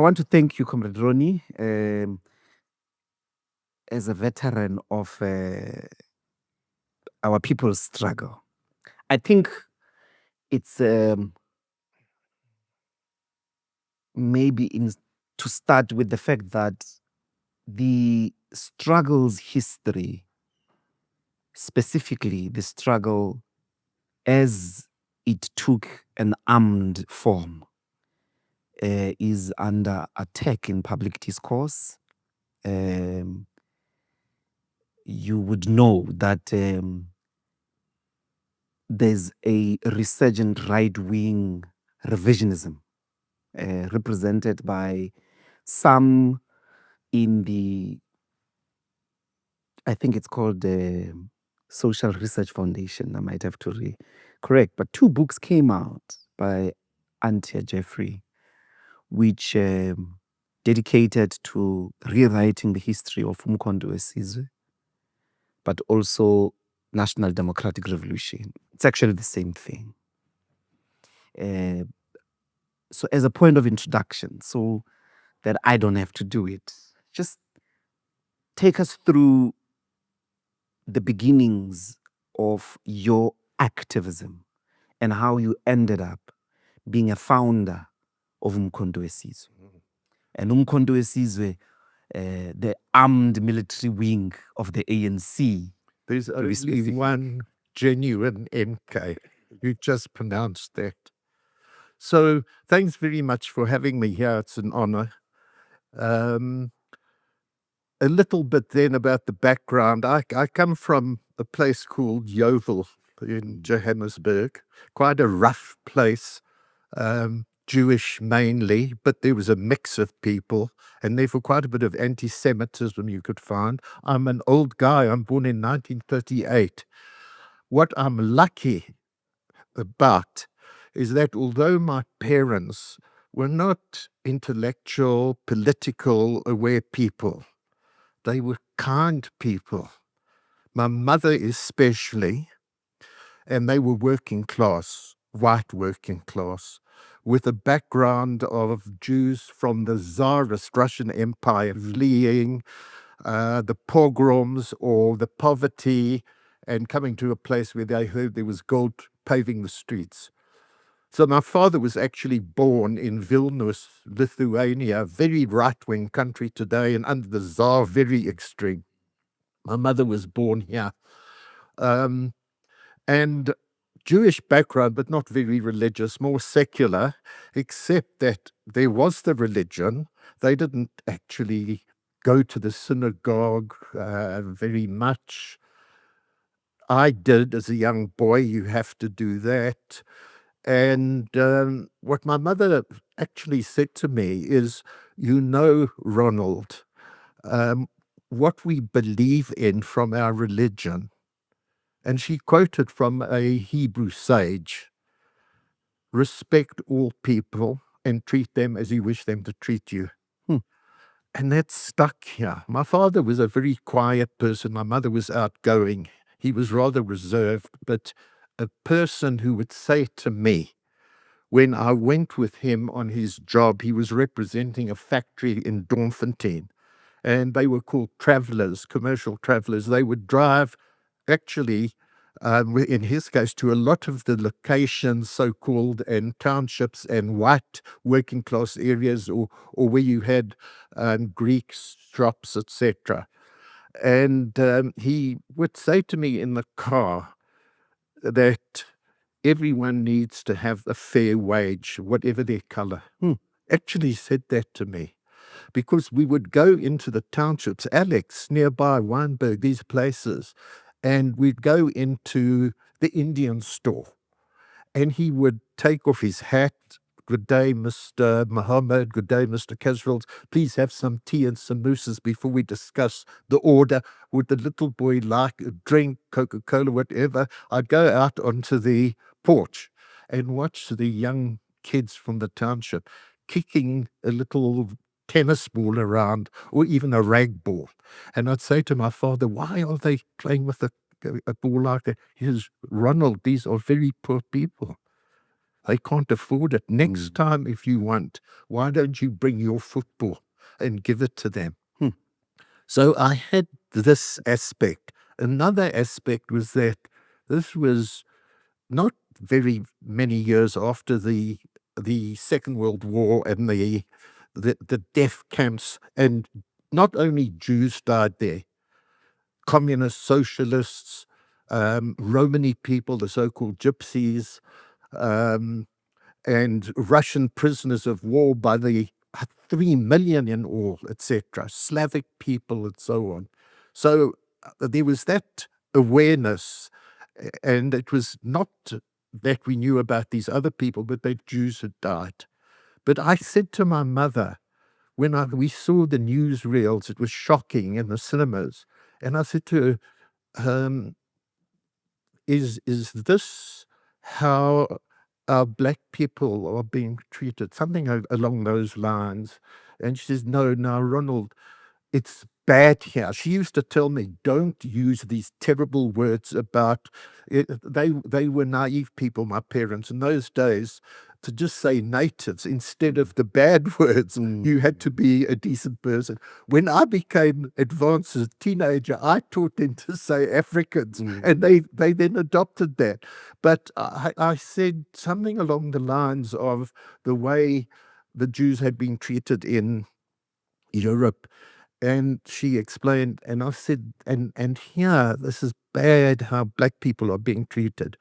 want to thank you, Comrade Ronnie, as a veteran of our people's struggle. I think it's to start with the fact that the struggle's history, specifically the struggle as it took an armed form, is under attack in public discourse. You would know that there's a resurgent right-wing revisionism represented by some in the, I think it's called the Social Research Foundation. I might have to correct, but 2 books came out by Antia Jeffrey, which dedicated to rewriting the history of uMkhonto weSizwe, but also National Democratic Revolution. It's actually the same thing. So as a point of introduction, so that I don't have to do it, just take us through the beginnings of your activism and how you ended up being a founder of uMkhonto weSizwe. And uMkhonto weSizwe, the armed military wing of the ANC. There's only one genuine MK. You just pronounced that. So thanks very much for having me here. It's an honor. A little bit then about the background. I come from a place called Yeovil in Johannesburg, quite a rough place, Jewish mainly, but there was a mix of people and therefore quite a bit of anti-Semitism you could find. I'm an old guy. I'm born in 1938. What I'm lucky about is that although my parents were not intellectual, political, aware people, they were kind people. My mother especially, and they were working class, white working class, with a background of Jews from the Tsarist Russian Empire fleeing the pogroms or the poverty and coming to a place where they heard there was gold paving the streets. So my father was actually born in Vilnius, Lithuania, a very right-wing country today, and under the Tsar, very extreme. My mother was born here. And Jewish background, but not very religious, more secular, except that there was the religion. They didn't actually go to the synagogue very much. I did as a young boy. You have to do that. And what my mother actually said to me is, you know, Ronald, what we believe in from our religion. And she quoted from a Hebrew sage, respect all people and treat them as you wish them to treat you. And that stuck here. My father was a very quiet person. My mother was outgoing. He was rather reserved, but a person who would say to me, when I went with him on his job, he was representing a factory in Doornfontein, and they were called travelers, commercial travelers. They would drive, actually, in his case, to a lot of the locations, so-called, and townships and white working class areas, or where you had Greek shops, etc. And he would say to me in the car that everyone needs to have a fair wage, whatever their color. Actually said that to me. Because we would go into the townships, Alex, nearby, Wynberg, these places, and we'd go into the Indian store. And he would take off his hat. Good day, Mr. Muhammad. Good day, Mr. Kasrils. Please have some tea and samosas before we discuss the order. Would the little boy like a drink, Coca-Cola, whatever? I'd go out onto the porch and watch the young kids from the township kicking a little tennis ball around, or even a rag ball. And I'd say to my father, why are they playing with a ball like that? He says, Ronald, these are very poor people. They can't afford it. Next time, if you want, why don't you bring your football and give it to them? So I had this aspect. Another aspect was that this was not very many years after the Second World War and the death camps, and not only Jews died there, communists, socialists, Romani people, the so-called gypsies, and Russian prisoners of war by the 3 million in all, etc., Slavic people and so on. So there was that awareness, and it was not that we knew about these other people, but that Jews had died. But I said to my mother, when we saw the newsreels, it was shocking in the cinemas, and I said to her, is this how our black people are being treated? Something along those lines. And she says, no, Ronald, it's bad here. She used to tell me, don't use these terrible words about it. They were naive people, my parents, in those days. To just say natives instead of the bad words, you had to be a decent person. When I became advanced as a teenager, I taught them to say Africans, and they then adopted that. But I said something along the lines of the way the Jews had been treated in Europe. And she explained, and I said, and here, this is bad how black people are being treated.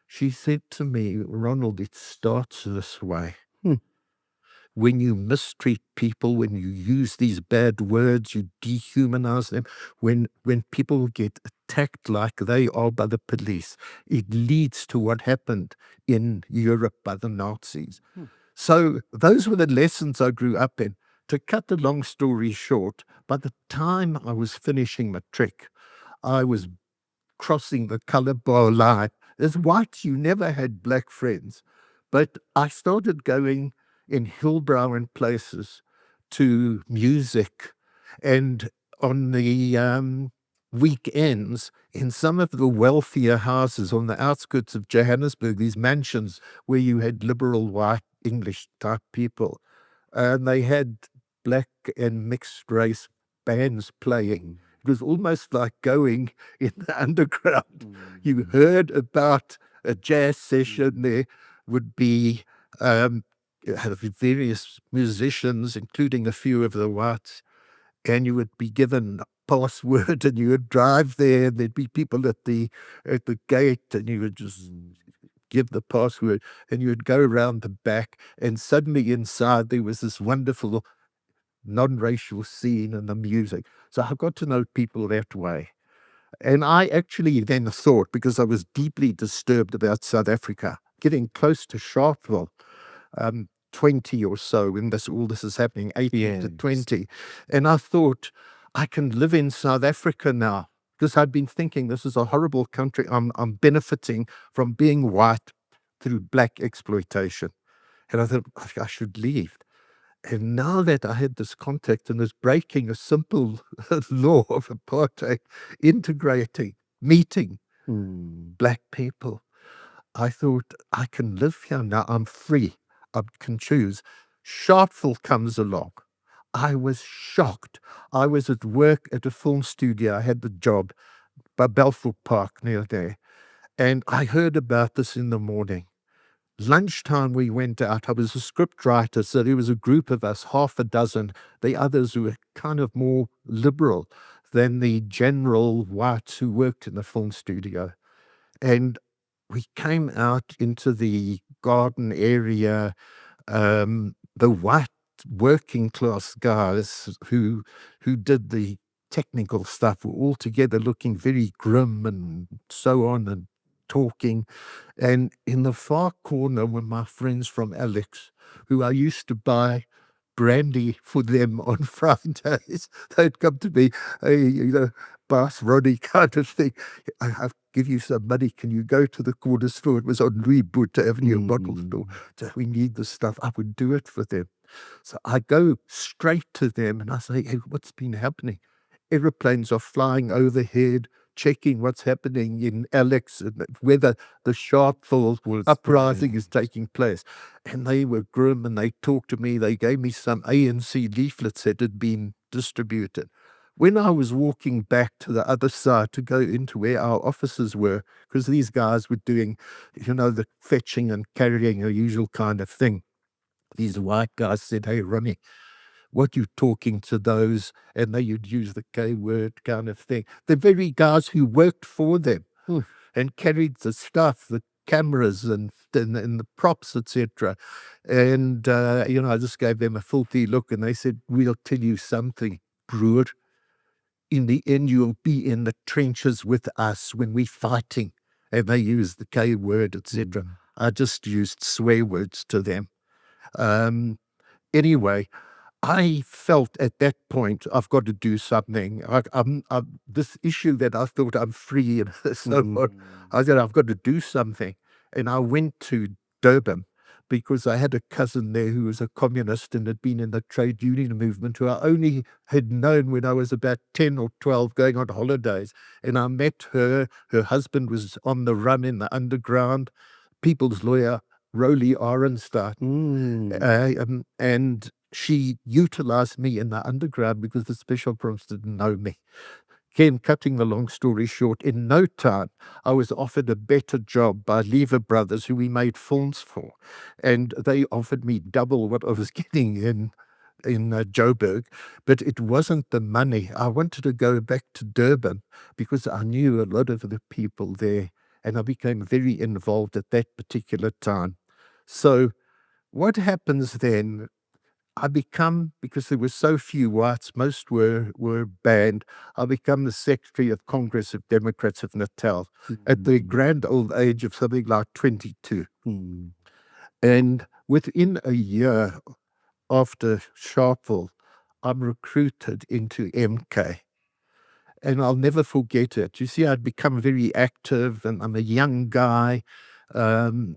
She said to me, Ronald, it starts this way. When you mistreat people, when you use these bad words, you dehumanize them, when people get attacked like they are by the police, it leads to what happened in Europe by the Nazis. So those were the lessons I grew up in. To cut the long story short, by the time I was finishing matric, I was crossing the colour bar line. As white, you never had black friends. But I started going in Hillbrow and places to music, and on the weekends in some of the wealthier houses on the outskirts of Johannesburg, these mansions where you had liberal white English type people, and they had black and mixed race bands playing. It was almost like going in the underground. You heard about a jazz session. There would be various musicians, including a few of the whites, and you would be given a password, and you would drive there. There'd be people at the gate, and you would just give the password, and you would go around the back, and suddenly inside there was this wonderful non-racial scene and the music. So I got to know people that way. And I actually then thought, because I was deeply disturbed about South Africa, getting close to Sharpeville, 20 or so, when all this is happening, 18 to 20. And I thought, I can live in South Africa now, because I'd been thinking this is a horrible country. I'm benefiting from being white through black exploitation. And I thought, I should leave. And now that I had this contact and was breaking a simple law of apartheid, integrating, meeting black people, I thought, I can live here now. I'm free. I can choose. Sharpeville comes along. I was shocked. I was at work at a film studio. I had the job by Belfort Park near there. And I heard about this in the morning. Lunchtime we went out. I was a script writer, so there was a group of us, half a dozen. The others were kind of more liberal than the general whites who worked in the film studio. And we came out into the garden area. The white working class guys who did the technical stuff were all together looking very grim and so on, and talking. And in the far corner were my friends from Alex, who I used to buy brandy for them on Fridays. They'd come to me, hey, boss Ronnie kind of thing. I'll give you some money. Can you go to the corner store? It was on Louis Botha Avenue, bottle store. So we need the stuff. I would do it for them. So I go straight to them and I say, hey, what's been happening? Aeroplanes are flying overhead. checking what's happening in Alex, and whether the Sharpeville uprising is taking place. And they were grim, and they talked to me. They gave me some ANC leaflets that had been distributed. When I was walking back to the other side to go into where our offices were, because these guys were doing, the fetching and carrying, a usual kind of thing, these white guys said, "Hey, Ronnie, what you talking to those?" And they would use the K word kind of thing. The very guys who worked for them and carried the stuff, the cameras and the props, etc. And, I just gave them a filthy look, and they said, "We'll tell you something, Broer. In the end, you'll be in the trenches with us when we're fighting." And they used the K word, etc. I just used swear words to them. Anyway, I felt at that point, I've got to do something. This issue that I thought I'm free and so on, I said, I've got to do something. And I went to Durban because I had a cousin there who was a communist and had been in the trade union movement, who I only had known when I was about 10 or 12 going on holidays. And I met her. Her husband was on the run in the underground, people's lawyer, Roly Arenstadt. And she utilized me in the underground because the special province didn't know me. Again, cutting the long story short, in no time, I was offered a better job by Lever Brothers, who we made films for. And they offered me double what I was getting in Joburg, but it wasn't the money. I wanted to go back to Durban because I knew a lot of the people there, and I became very involved at that particular time. So what happens then? I become, because there were so few whites, most were banned, I become the Secretary of Congress of Democrats of Natale at the grand old age of something like 22. And within a year after Sharpeville, I'm recruited into MK. And I'll never forget it. You see, I'd become very active, and I'm a young guy, and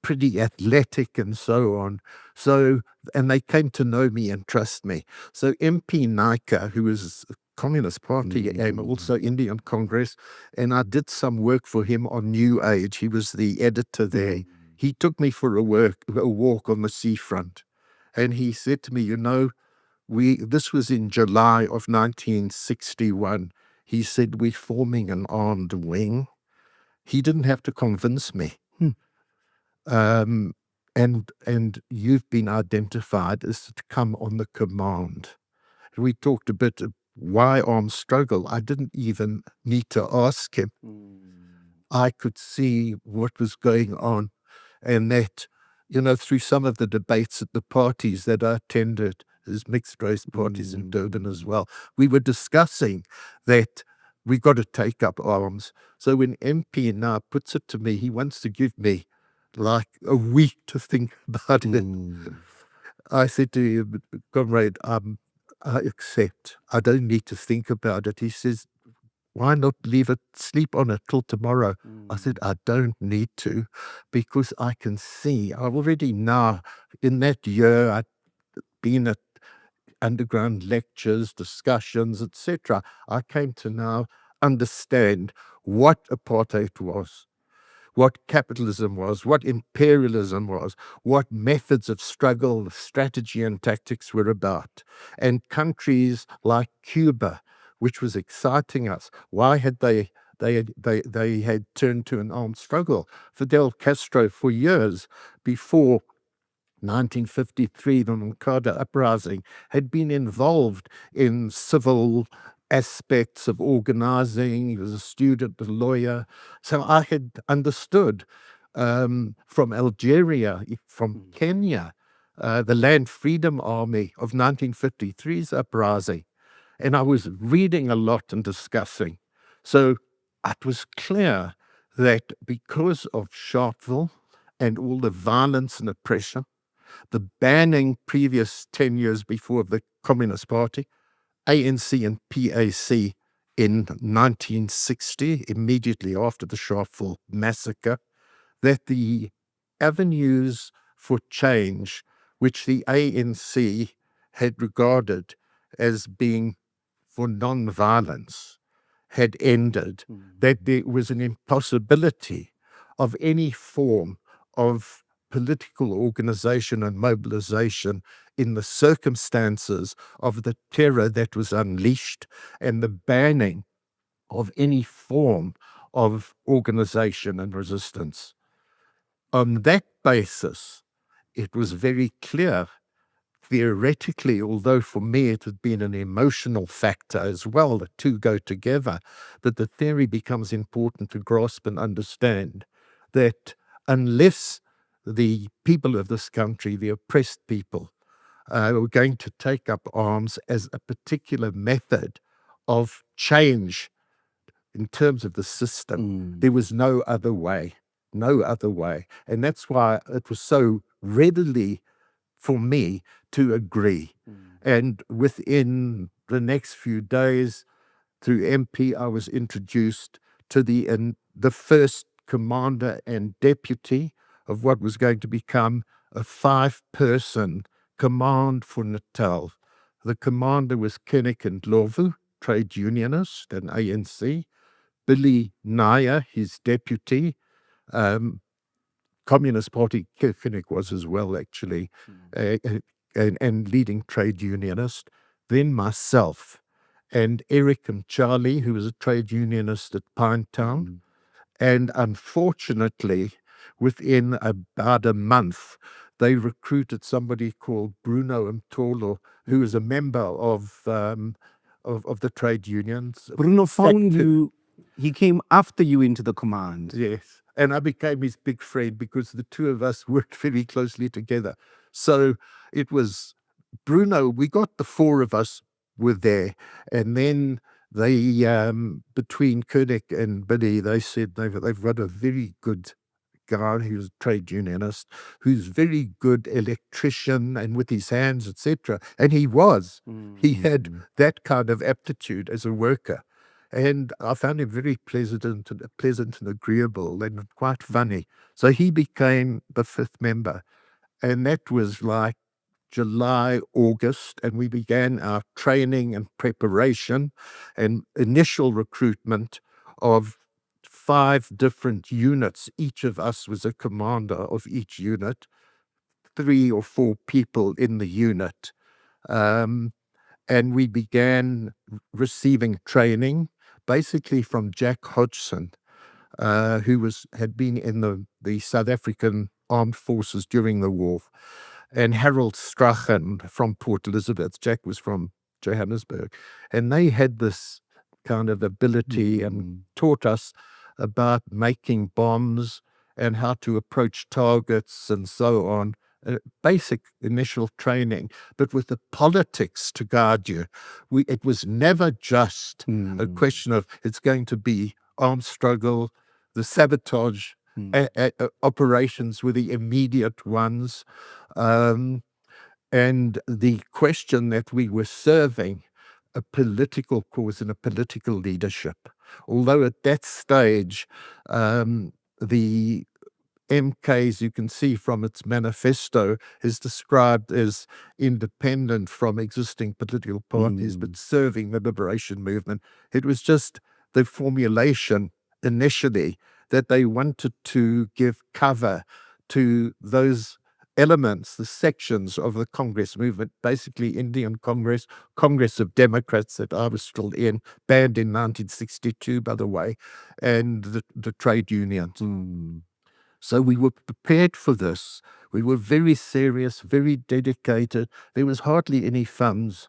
pretty athletic and so on. So, and they came to know me and trust me. So MP Naicker, who was a Communist Party aim, also Indian Congress, and I did some work for him on New Age. He was the editor there. He took me for a walk on the seafront. And he said to me, this was in July of 1961. He said, "We're forming an armed wing." He didn't have to convince me. And you've been identified as to come on the command. We talked a bit of why armed struggle. I didn't even need to ask him. I could see what was going on, and that, through some of the debates at the parties that I attended, there's mixed race parties in Durban as well, we were discussing that we got to take up arms. So when MP now puts it to me, he wants to give me like a week to think about it. I said to him, "Comrade, I accept. I don't need to think about it." He says, "Why not leave it, sleep on it till tomorrow?" I said, "I don't need to, because I can see, I already now, in that year, I'd been at underground lectures, discussions, etc. I came to now understand what apartheid was, what capitalism was, what imperialism was, what methods of struggle, strategy and tactics were about. And countries like Cuba, which was exciting us, why had they had turned to an armed struggle? Fidel Castro, for years before 1953, the Nkada uprising, had been involved in civil aspects of organizing. He was a student, a lawyer. So I had understood from Algeria, from Kenya, the Land Freedom Army of 1953's uprising. And I was reading a lot and discussing. So it was clear that because of Sharpeville and all the violence and oppression, the banning previous 10 years before of the Communist Party, ANC and PAC in 1960, immediately after the Sharpeville massacre, that the avenues for change, which the ANC had regarded as being for non-violence, had ended, that there was an impossibility of any form of political organization and mobilization in the circumstances of the terror that was unleashed and the banning of any form of organization and resistance. On that basis, it was very clear, theoretically, although for me it had been an emotional factor as well, the two go together, that the theory becomes important to grasp and understand, that unless the people of this country, the oppressed people, were going to take up arms as a particular method of change in terms of the system, there was no other way, no other way. And that's why it was so readily for me to agree. And within the next few days, through MP, I was introduced to the first commander and deputy of what was going to become a 5-person command for Natale. The commander was Mbuyiseni Ndlozi, trade unionist and ANC. Billy Naicker, his deputy, Communist Party, Kinnick was as well, actually, and leading trade unionist. Then myself and Eric and Charlie, who was a trade unionist at Pinetown. And unfortunately, within about a month, they recruited somebody called Bruno Mtolo, who was a member of the trade unions. Bruno found you. He came after you into the command. Yes. And I became his big friend because the two of us worked very closely together. So it was Bruno, we got the four of us were there. And then they, between Koenig and Billy, they said they've got a very good guy who's a trade unionist, who's very good electrician and with his hands, etc. And he was. He had that kind of aptitude as a worker. And I found him very pleasant and agreeable and quite funny. So he became the 5th member. And that was like July, August, and we began our training and preparation and initial recruitment of 5 different units. Each of us was a commander of each unit, 3 or 4 people in the unit. And we began receiving training, basically from Jack Hodgson, who had been in the South African Armed Forces during the war, and Harold Strachan from Port Elizabeth. Jack was from Johannesburg. And they had this kind of ability and taught us about making bombs and how to approach targets and so on. Basic initial training, but with the politics to guide you. It was never just a question of it's going to be armed struggle, the sabotage operations were the immediate ones. And the question that we were serving, a political cause and a political leadership. Although at that stage, the MKs, you can see from its manifesto, is described as independent from existing political parties, but serving the liberation movement. It was just the formulation initially that they wanted to give cover to those elements, the sections of the Congress movement, basically Indian Congress, Congress of Democrats that I was still in, banned in 1962, by the way, and the trade unions. So we were prepared for this. We were very serious, very dedicated. There was hardly any funds.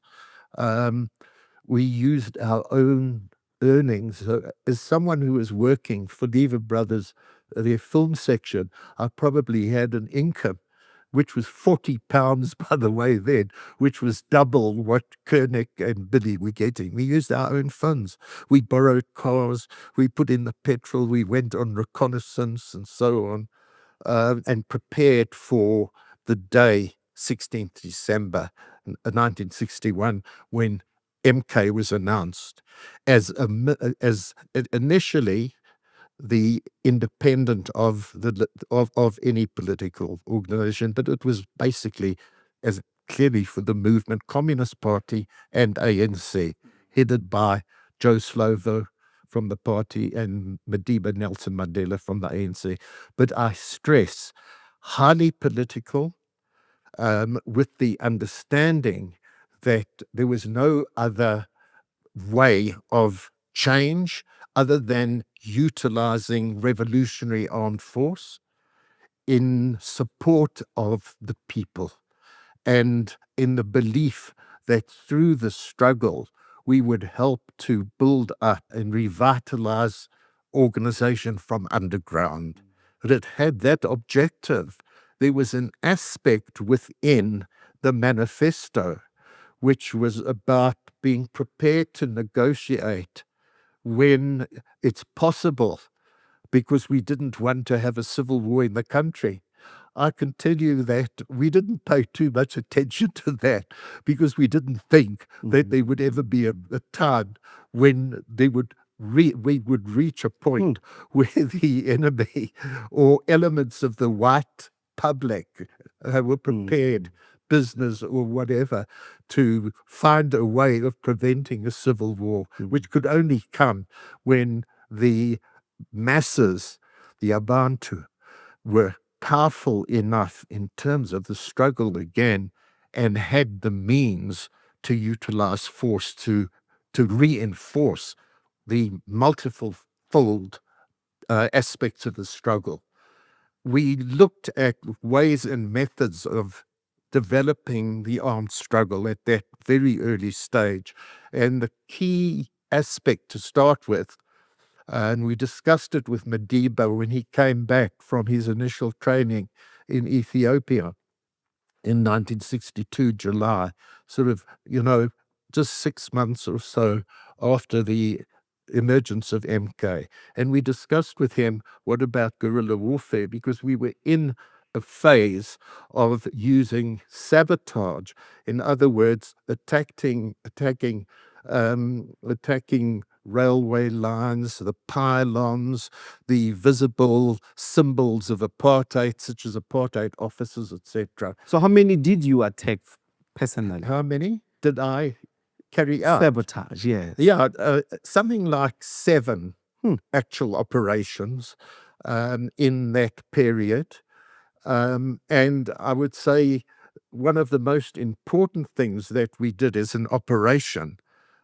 We used our own earnings. As someone who was working for Lever Brothers, their film section, I probably had an income which was £40, by the way, then, which was double what Koenig and Billy were getting. We used our own funds. We borrowed cars, we put in the petrol, we went on reconnaissance and so on, and prepared for the day, 16th December 1961, when MK was announced as initially the independent of any political organization, but it was basically as clearly for the movement, Communist Party and ANC, headed by Joe Slovo, from the party and Madiba Nelson Mandela from the ANC. But I stress, highly political, with the understanding that there was no other way of change other than utilizing revolutionary armed force in support of the people, and in the belief that through the struggle we would help to build up and revitalize organization from underground. But it had that objective. There was an aspect within the manifesto which was about being prepared to negotiate when it's possible, because we didn't want to have a civil war in the country. I can tell you that we didn't pay too much attention to that, because we didn't think that there would ever be a time when we would reach a point where the enemy or elements of the white public were prepared, business or whatever, to find a way of preventing a civil war, which could only come when the masses, the Abantu, were powerful enough in terms of the struggle again, and had the means to utilize force to reinforce the multiple-fold aspects of the struggle. We looked at ways and methods of developing the armed struggle at that very early stage. And the key aspect to start with, and we discussed it with Madiba when he came back from his initial training in Ethiopia in 1962, July, sort of, just 6 months or so after the emergence of MK. And we discussed with him, what about guerrilla warfare? Because we were in a phase of using sabotage. In other words, attacking railway lines, the pylons, the visible symbols of apartheid, such as apartheid offices, etc. So how many did you attack personally? How many did I carry out? Sabotage, yes. Yeah, something like 7 actual operations in that period. And I would say one of the most important things that we did as an operation,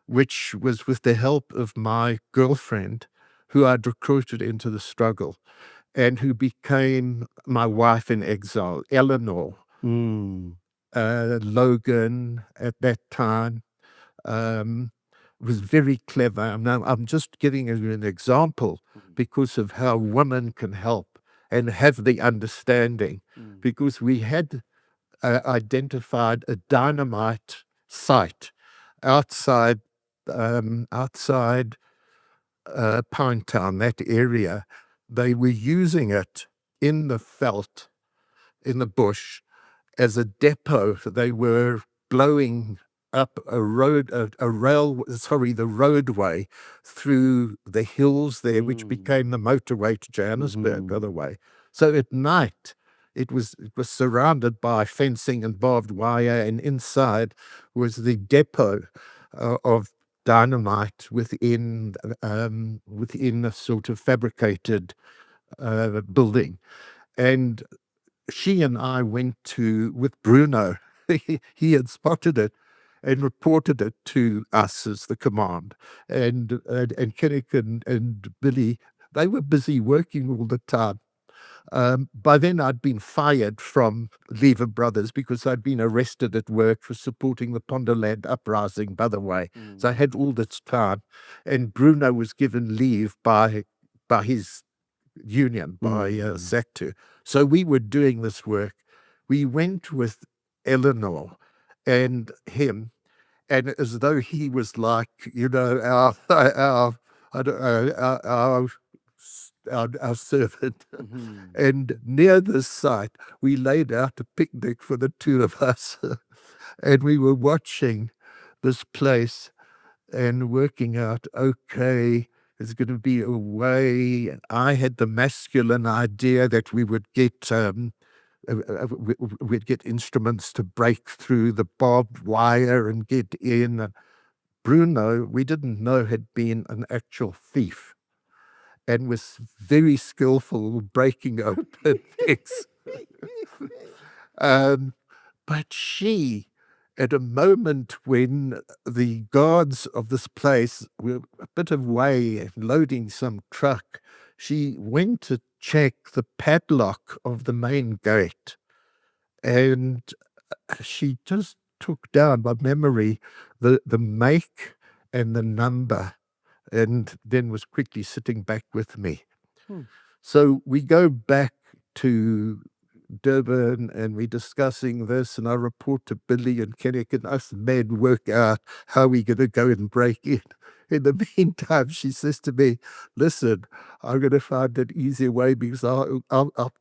which was with the help of my girlfriend, who I'd recruited into the struggle, and who became my wife in exile, Eleanor, Logan at that time, was very clever. Now, I'm just giving you an example because of how women can help and have the understanding, because we had identified a dynamite site outside Pinetown, that area. They were using it in the veld, in the bush, as a depot. They were blowing up the roadway through the hills there, which became the motorway to Johannesburg, by the way. So at night, it was surrounded by fencing and barbed wire, and inside was the depot of dynamite within a sort of fabricated building. And she and I went with Bruno. He had spotted it and reported it to us as the command. And Kennick and Billy, they were busy working all the time. By then I'd been fired from Lever Brothers because I'd been arrested at work for supporting the Ponderland uprising, by the way. So I had all this time. And Bruno was given leave by his union, by SACTU. So we were doing this work. We went with Eleanor and him, and as though he was like, our servant. And near this site, we laid out a picnic for the two of us. And we were watching this place and working out, okay, there's going to be a way. I had the masculine idea that we would get we'd get instruments to break through the barbed wire and get in. Bruno, we didn't know, had been an actual thief and was very skillful in breaking open things. But she, at a moment when the guards of this place were a bit away and loading some truck, she went to check the padlock of the main gate. And she just took down by memory the make and the number, and then was quickly sitting back with me. So we go back to Durban and we're discussing this, and I report to Billy and Kennick, and us men work out how we're going to go and break in. In the meantime, she says to me, listen, I'm going to find an easier way because I'll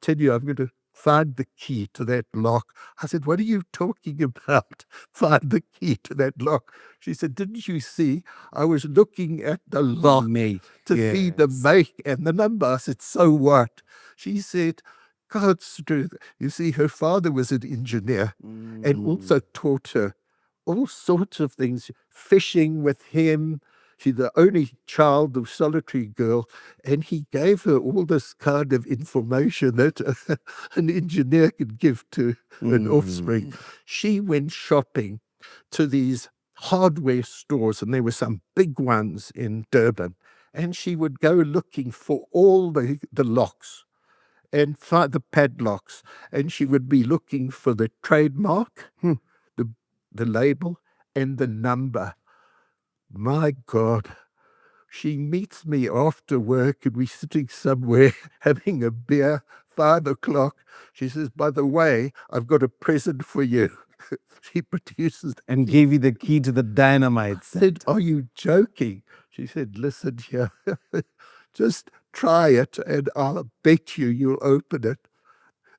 tell you, I'm going to find the key to that lock. I said, what are you talking about? Find the key to that lock. She said, didn't you see? I was looking at the lock to see the make and the number. I said, so what? She said, God's truth. You see, her father was an engineer and also taught her all sorts of things, fishing with him. She's the only child of solitary girl, and he gave her all this kind of information that an engineer could give to an offspring. She went shopping to these hardware stores, and there were some big ones in Durban, and she would go looking for all the locks and find the padlocks, and she would be looking for the trademark, the label, and the number. My God, she meets me after work, and we're sitting somewhere having a beer, 5 o'clock. She says, by the way, I've got a present for you. She produces and gave you the key to the dynamite. I said, are you joking? She said, listen here, just try it and I'll bet you'll open it.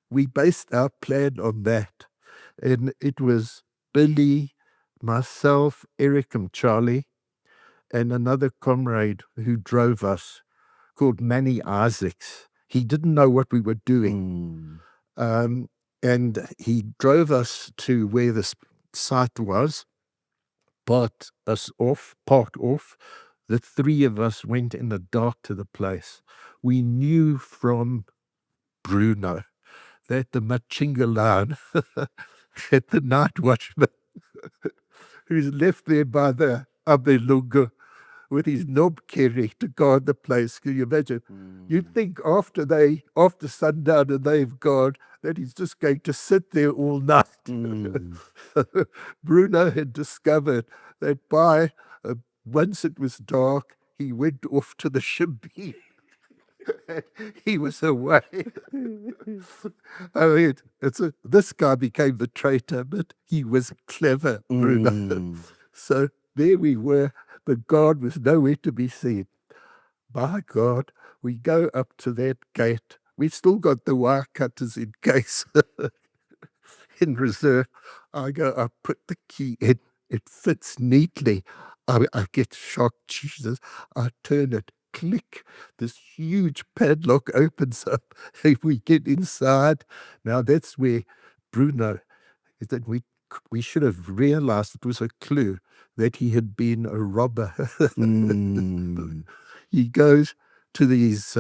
We based our plan on that. And it was Billy, myself, Eric and Charlie, and another comrade who drove us called Manny Isaacs. He didn't know what we were doing. And he drove us to where this site was, parked off. The three of us went in the dark to the place. We knew from Bruno that the Machingalan, that the night watchman, who's left there by the Abelunga with his knob carry to guard the place. Can you imagine? You'd think after sundown and they've gone, that he's just going to sit there all night. Bruno had discovered that once it was dark, he went off to the shebeen. He was away. I mean, this guy became the traitor, but he was clever, Bruno. So there we were, but God was nowhere to be seen. By God, we go up to that gate. We still got the wire cutters in case, in reserve. I put the key in. It fits neatly. I get shocked. Jesus, I turn it. Click. This huge padlock opens up. We get inside. Now that's where Bruno, that we should have realized it was a clue that he had been a robber. He goes to these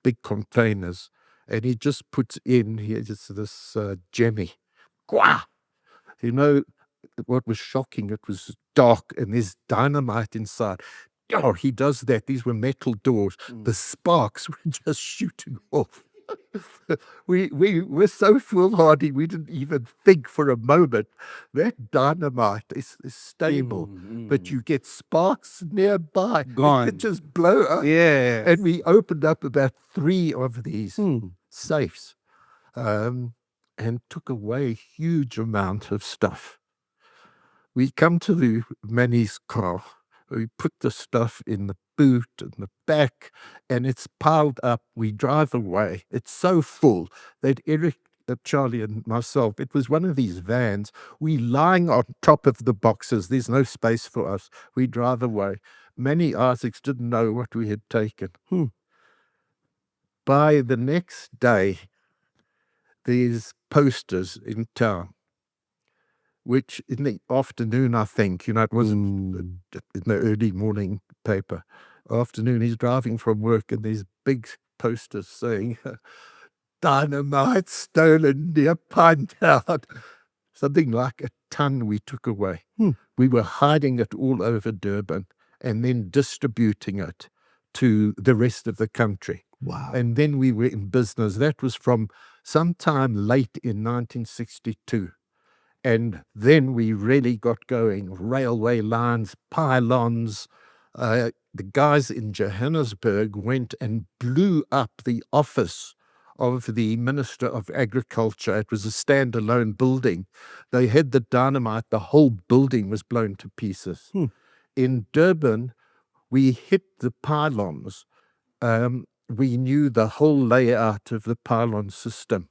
big containers, and he just puts in here just this jemmy. Quah! You know what was shocking? It was dark, and there's dynamite inside. Oh, he does that. These were metal doors. The sparks were just shooting off. We were so foolhardy, we didn't even think for a moment. That dynamite is stable, but you get sparks nearby. Gone. It could just blow up. Yeah. And we opened up about 3 of these safes and took away a huge amount of stuff. We come to the Manny's car. We put the stuff in the boot and the back, and it's piled up. We drive away. It's so full that Eric, Charlie, and myself, it was one of these vans. We lying on top of the boxes. There's no space for us. We drive away. Manny Isaacs didn't know what we had taken. By the next day, there's posters in town. which in the afternoon, I think, it was in the early morning paper. Afternoon, he's driving from work and these big posters saying, dynamite stolen near Pinetown. Something like a ton we took away. We were hiding it all over Durban and then distributing it to the rest of the country. Wow. And then we were in business. That was from sometime late in 1962. And then we really got going. Railway lines, pylons. The guys in Johannesburg went and blew up the office of the Minister of Agriculture. It was a standalone building. They had the dynamite. The whole building was blown to pieces. In Durban, we hit the pylons. We knew the whole layout of the pylon system.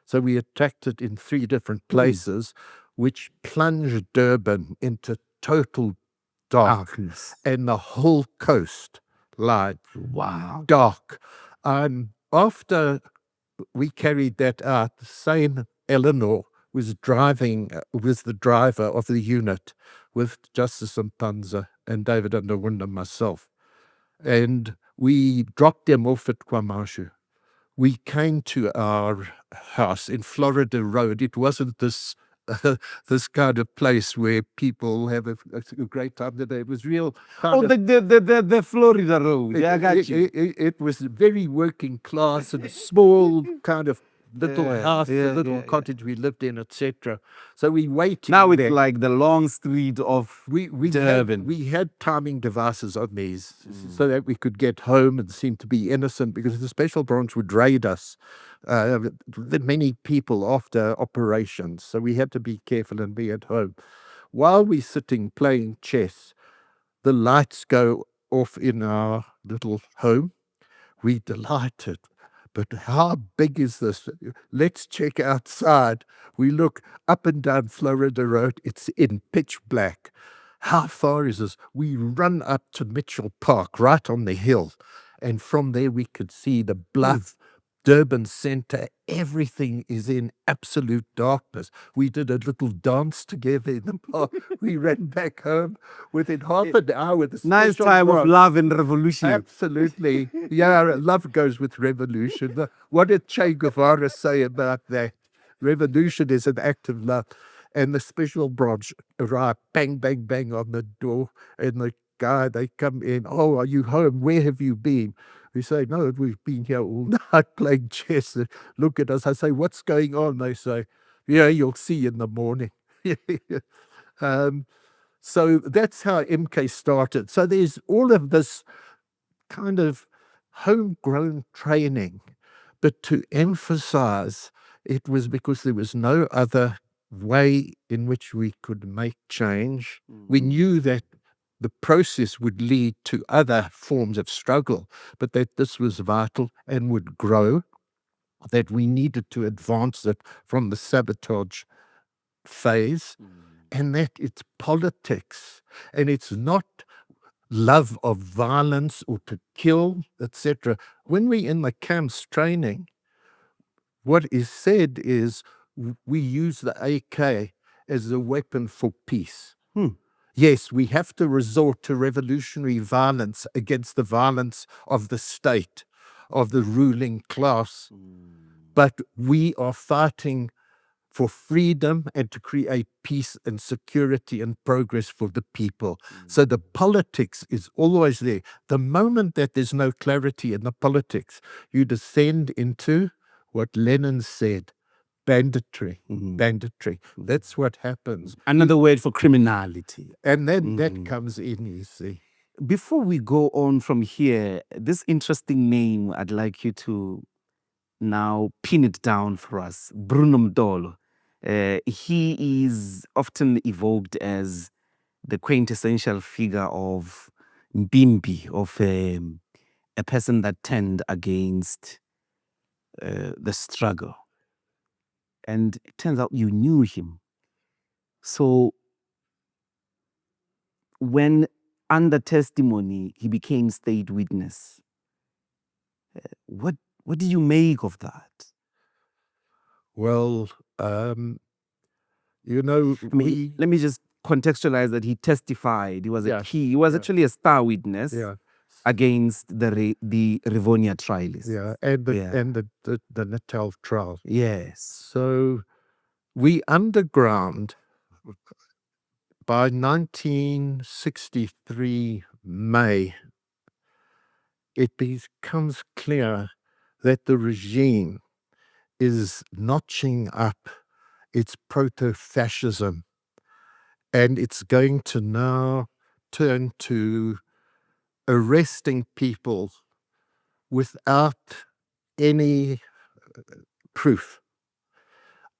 So we attacked it in 3 different places, which plunged Durban into total darkness. And the whole coast lied. Wow. Dark. After we carried that out, the same Eleanor was the driver of the unit with Justice Mpanza and David Underwood and myself. And we dropped them off at KwaMashu. We came to our house in Florida Road. It wasn't this this kind of place where people have a great time today. It was real. The Florida Road. Yeah, I got you. It was very working class and a small kind of little house, a little cottage we lived in, etc. So we waited. Now it's like the long street of Durban. We had timing devices on these so that we could get home and seem to be innocent, because the special branch would raid us, many people after operations. So we had to be careful and be at home. While we're sitting playing chess, the lights go off in our little home. We delighted. But how big is this? Let's check outside. We look up and down Florida Road. It's in pitch black. How far is this? We run up to Mitchell Park, right on the hill. And from there we could see the bluff, Durban Centre. Everything is in absolute darkness. We did a little dance together in the park. We ran back home within half an hour. Nice time of love and revolution. Absolutely. Yeah, love goes with revolution. What did Che Guevara say about that? Revolution is an act of love. And the special branch arrived, bang, bang, bang on the door. And the guy, they come in, oh, are you home? Where have you been? We say, no, we've been here all night playing chess. Look at us. I say, what's going on? They say, yeah, you'll see in the morning. So that's how MK started. So there's all of this kind of homegrown training. But to emphasize, it was because there was no other way in which we could make change. We knew that the process would lead to other forms of struggle, but that this was vital and would grow, that we needed to advance it from the sabotage phase, and that it's politics, and it's not love of violence or to kill, etc. When we're in the camps training, what is said is we use the AK as a weapon for peace. Yes, we have to resort to revolutionary violence against the violence of the state, of the ruling class. But we are fighting for freedom and to create peace and security and progress for the people. So the politics is always there. The moment that there's no clarity in the politics, you descend into what Lenin said, banditry. Banditry. That's what happens. Another word for criminality. And then that comes in, you see. Before we go on from here, this interesting name, I'd like you to now pin it down for us. Bruno Mdolo. He is often evoked as the quintessential figure of Mbimbi, of a person that turned against the struggle. And it turns out you knew him. So when under testimony he became state witness, what did you make of that? Well, You know, I mean, let me just contextualize that he testified. He was a Yeah, key. He was yeah. actually a star witness yeah, against the Rivonia trialists. yeah, and the Yeah. and the Natale trial. Yes. So we underground by 1963 May. It becomes clear that the regime is notching up its proto-fascism, and it's going to now turn to arresting people without any proof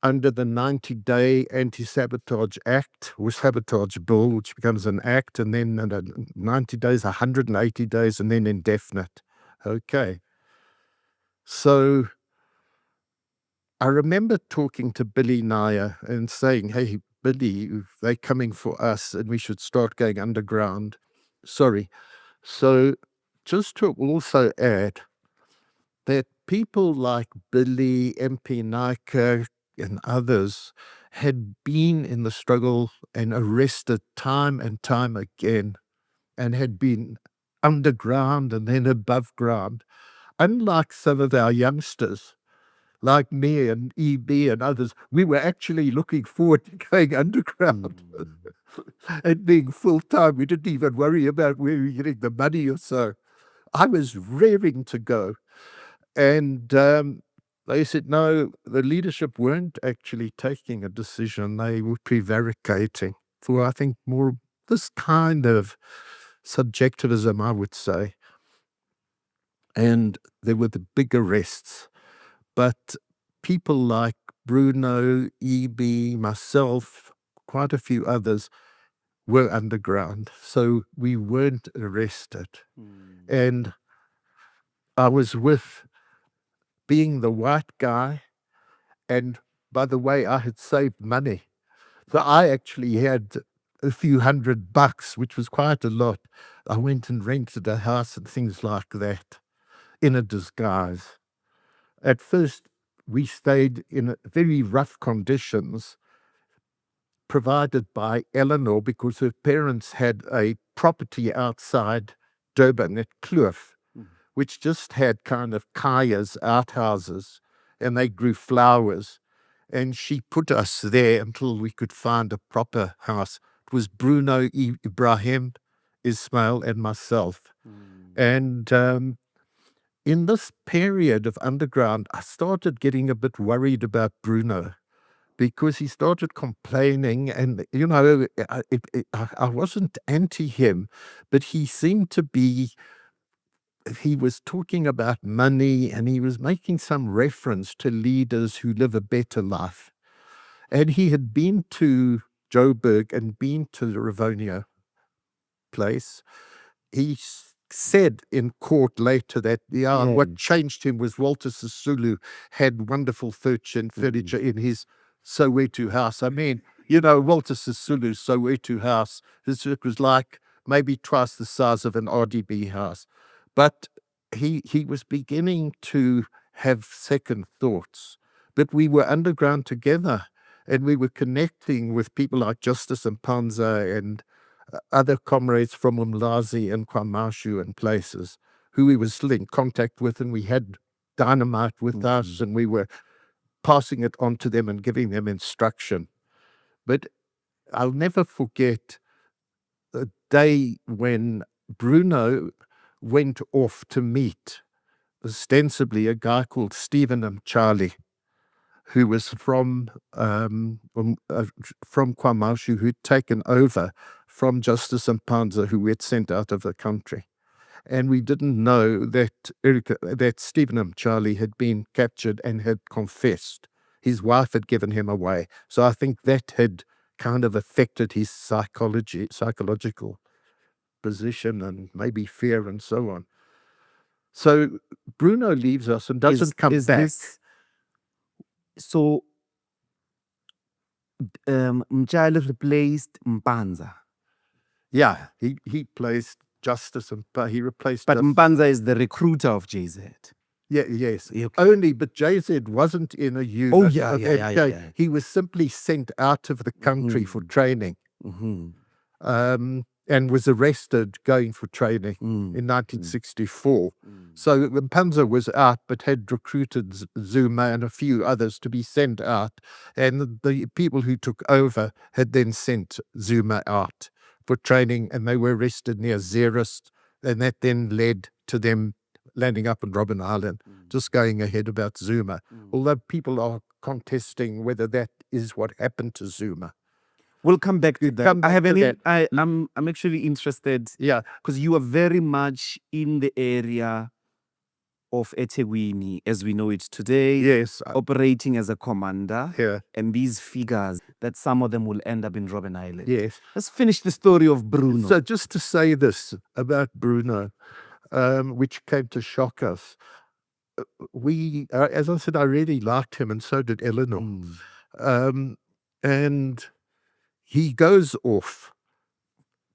under the 90-day Anti-Sabotage Act, or Sabotage Bill, which becomes an act, and then 90 days, 180 days, and then indefinite. Okay. So I remember talking to Billy Naicker and saying, hey, Billy, they're coming for us and we should start going underground. Sorry. So just to also add that people like Billy, MP Naicker, and others had been in the struggle and arrested time and time again and had been underground and then above ground. Unlike some of our youngsters, like me and EB and others, we were actually looking forward to going underground and being full-time. We didn't even worry about where we were getting the money or so. I was raring to go. And they said, no, the leadership weren't actually taking a decision. They were prevaricating for, I think, more this kind of subjectivism, I would say. And there were the big arrests. But people like Bruno, EB, myself, quite a few others were underground. So we weren't arrested. And I was with being the white guy. And by the way, I had saved money. So I actually had a few $100, which was quite a lot. I went and rented a house and things like that in a disguise. At first, we stayed in very rough conditions provided by Eleanor because her parents had a property outside Durban at Kloof, which just had kind of kayas, outhouses, and they grew flowers. And she put us there until we could find a proper house. It was Bruno, Ibrahim, Ismail, and myself. And in this period of underground, I started getting a bit worried about Bruno because he started complaining. And, you know, I wasn't anti him, but he seemed to be, he was talking about money and he was making some reference to leaders who live a better life. And he had been to Joburg and been to the Rivonia place. He said in court later that what changed him was Walter Sisulu had wonderful furniture in his Soweto house. I mean, you know, Walter Sisulu's Soweto house, it was like maybe twice the size of an RDB house. But he was beginning to have second thoughts. But we were underground together and we were connecting with people like Justice and Panza and other comrades from Umlazi and KwaMashu and places who we were still in contact with, and we had dynamite with us, and we were passing it on to them and giving them instruction. But I'll never forget the day when Bruno went off to meet ostensibly a guy called Stephen Charlie, who was from KwaMashu, who'd taken over from Justice and Panza, who we had sent out of the country. And we didn't know that Stephen Charlie had been captured and had confessed. His wife had given him away. So I think that had kind of affected his psychological position and maybe fear and so on. So Bruno leaves us and doesn't come back. So Mtshali replaced Mpanza. Yeah, he placed Justice and he replaced. But Mpanza is the recruiter of JZ. Yeah, yes. Okay. Only, but JZ wasn't in a unit. Oh, yeah, of yeah, that yeah, day. yeah. He was simply sent out of the country for training, and was arrested going for training in 1964. So Mpanza was out, but had recruited Zuma and a few others to be sent out. And the people who took over had then sent Zuma out for training, and they were arrested near Zeerust. And that then led to them landing up in Robben Island, just going ahead about Zuma. Although people are contesting whether that is what happened to Zuma. We'll come back to that. Come I have back to any. I'm actually interested. Yeah. Because you are very much in the area of eThekwini as we know it today. Yes. Operating as a commander. Yeah. And these figures that some of them will end up in Robben Island. Yes. Let's finish the story of Bruno. So just to say this about Bruno, which came to shock us. We, as I said, I really liked him, and so did Eleanor. And he goes off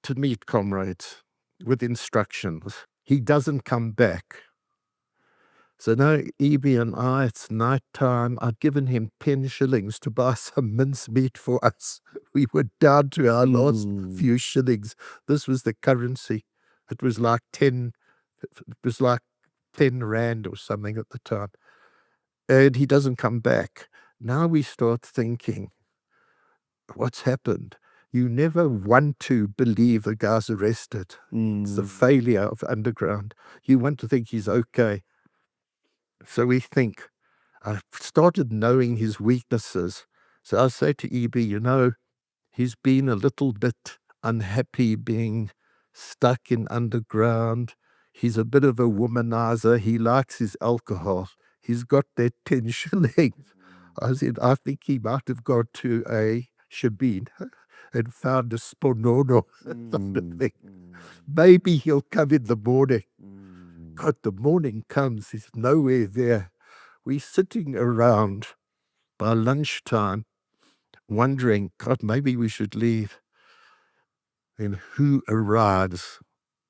to meet comrades with instructions. He doesn't come back. So now Evie and I, it's night time. I'd given him 10 shillings to buy some mincemeat for us. We were down to our last few shillings. This was the currency. It was like 10 rand or something at the time. And he doesn't come back. Now we start thinking, what's happened? You never want to believe the guy's arrested. It's the failure of underground. You want to think he's okay. So we think, I started knowing his weaknesses. So I say to EB, he's been a little bit unhappy being stuck in underground. He's a bit of a womanizer. He likes his alcohol. He's got that 10 shillings. I said, I think he might have gone to a Shabin and found a sponono. Maybe he'll come in the morning. God, the morning comes, he's nowhere there. We're sitting around by lunchtime wondering, God, maybe we should leave. And who arrives?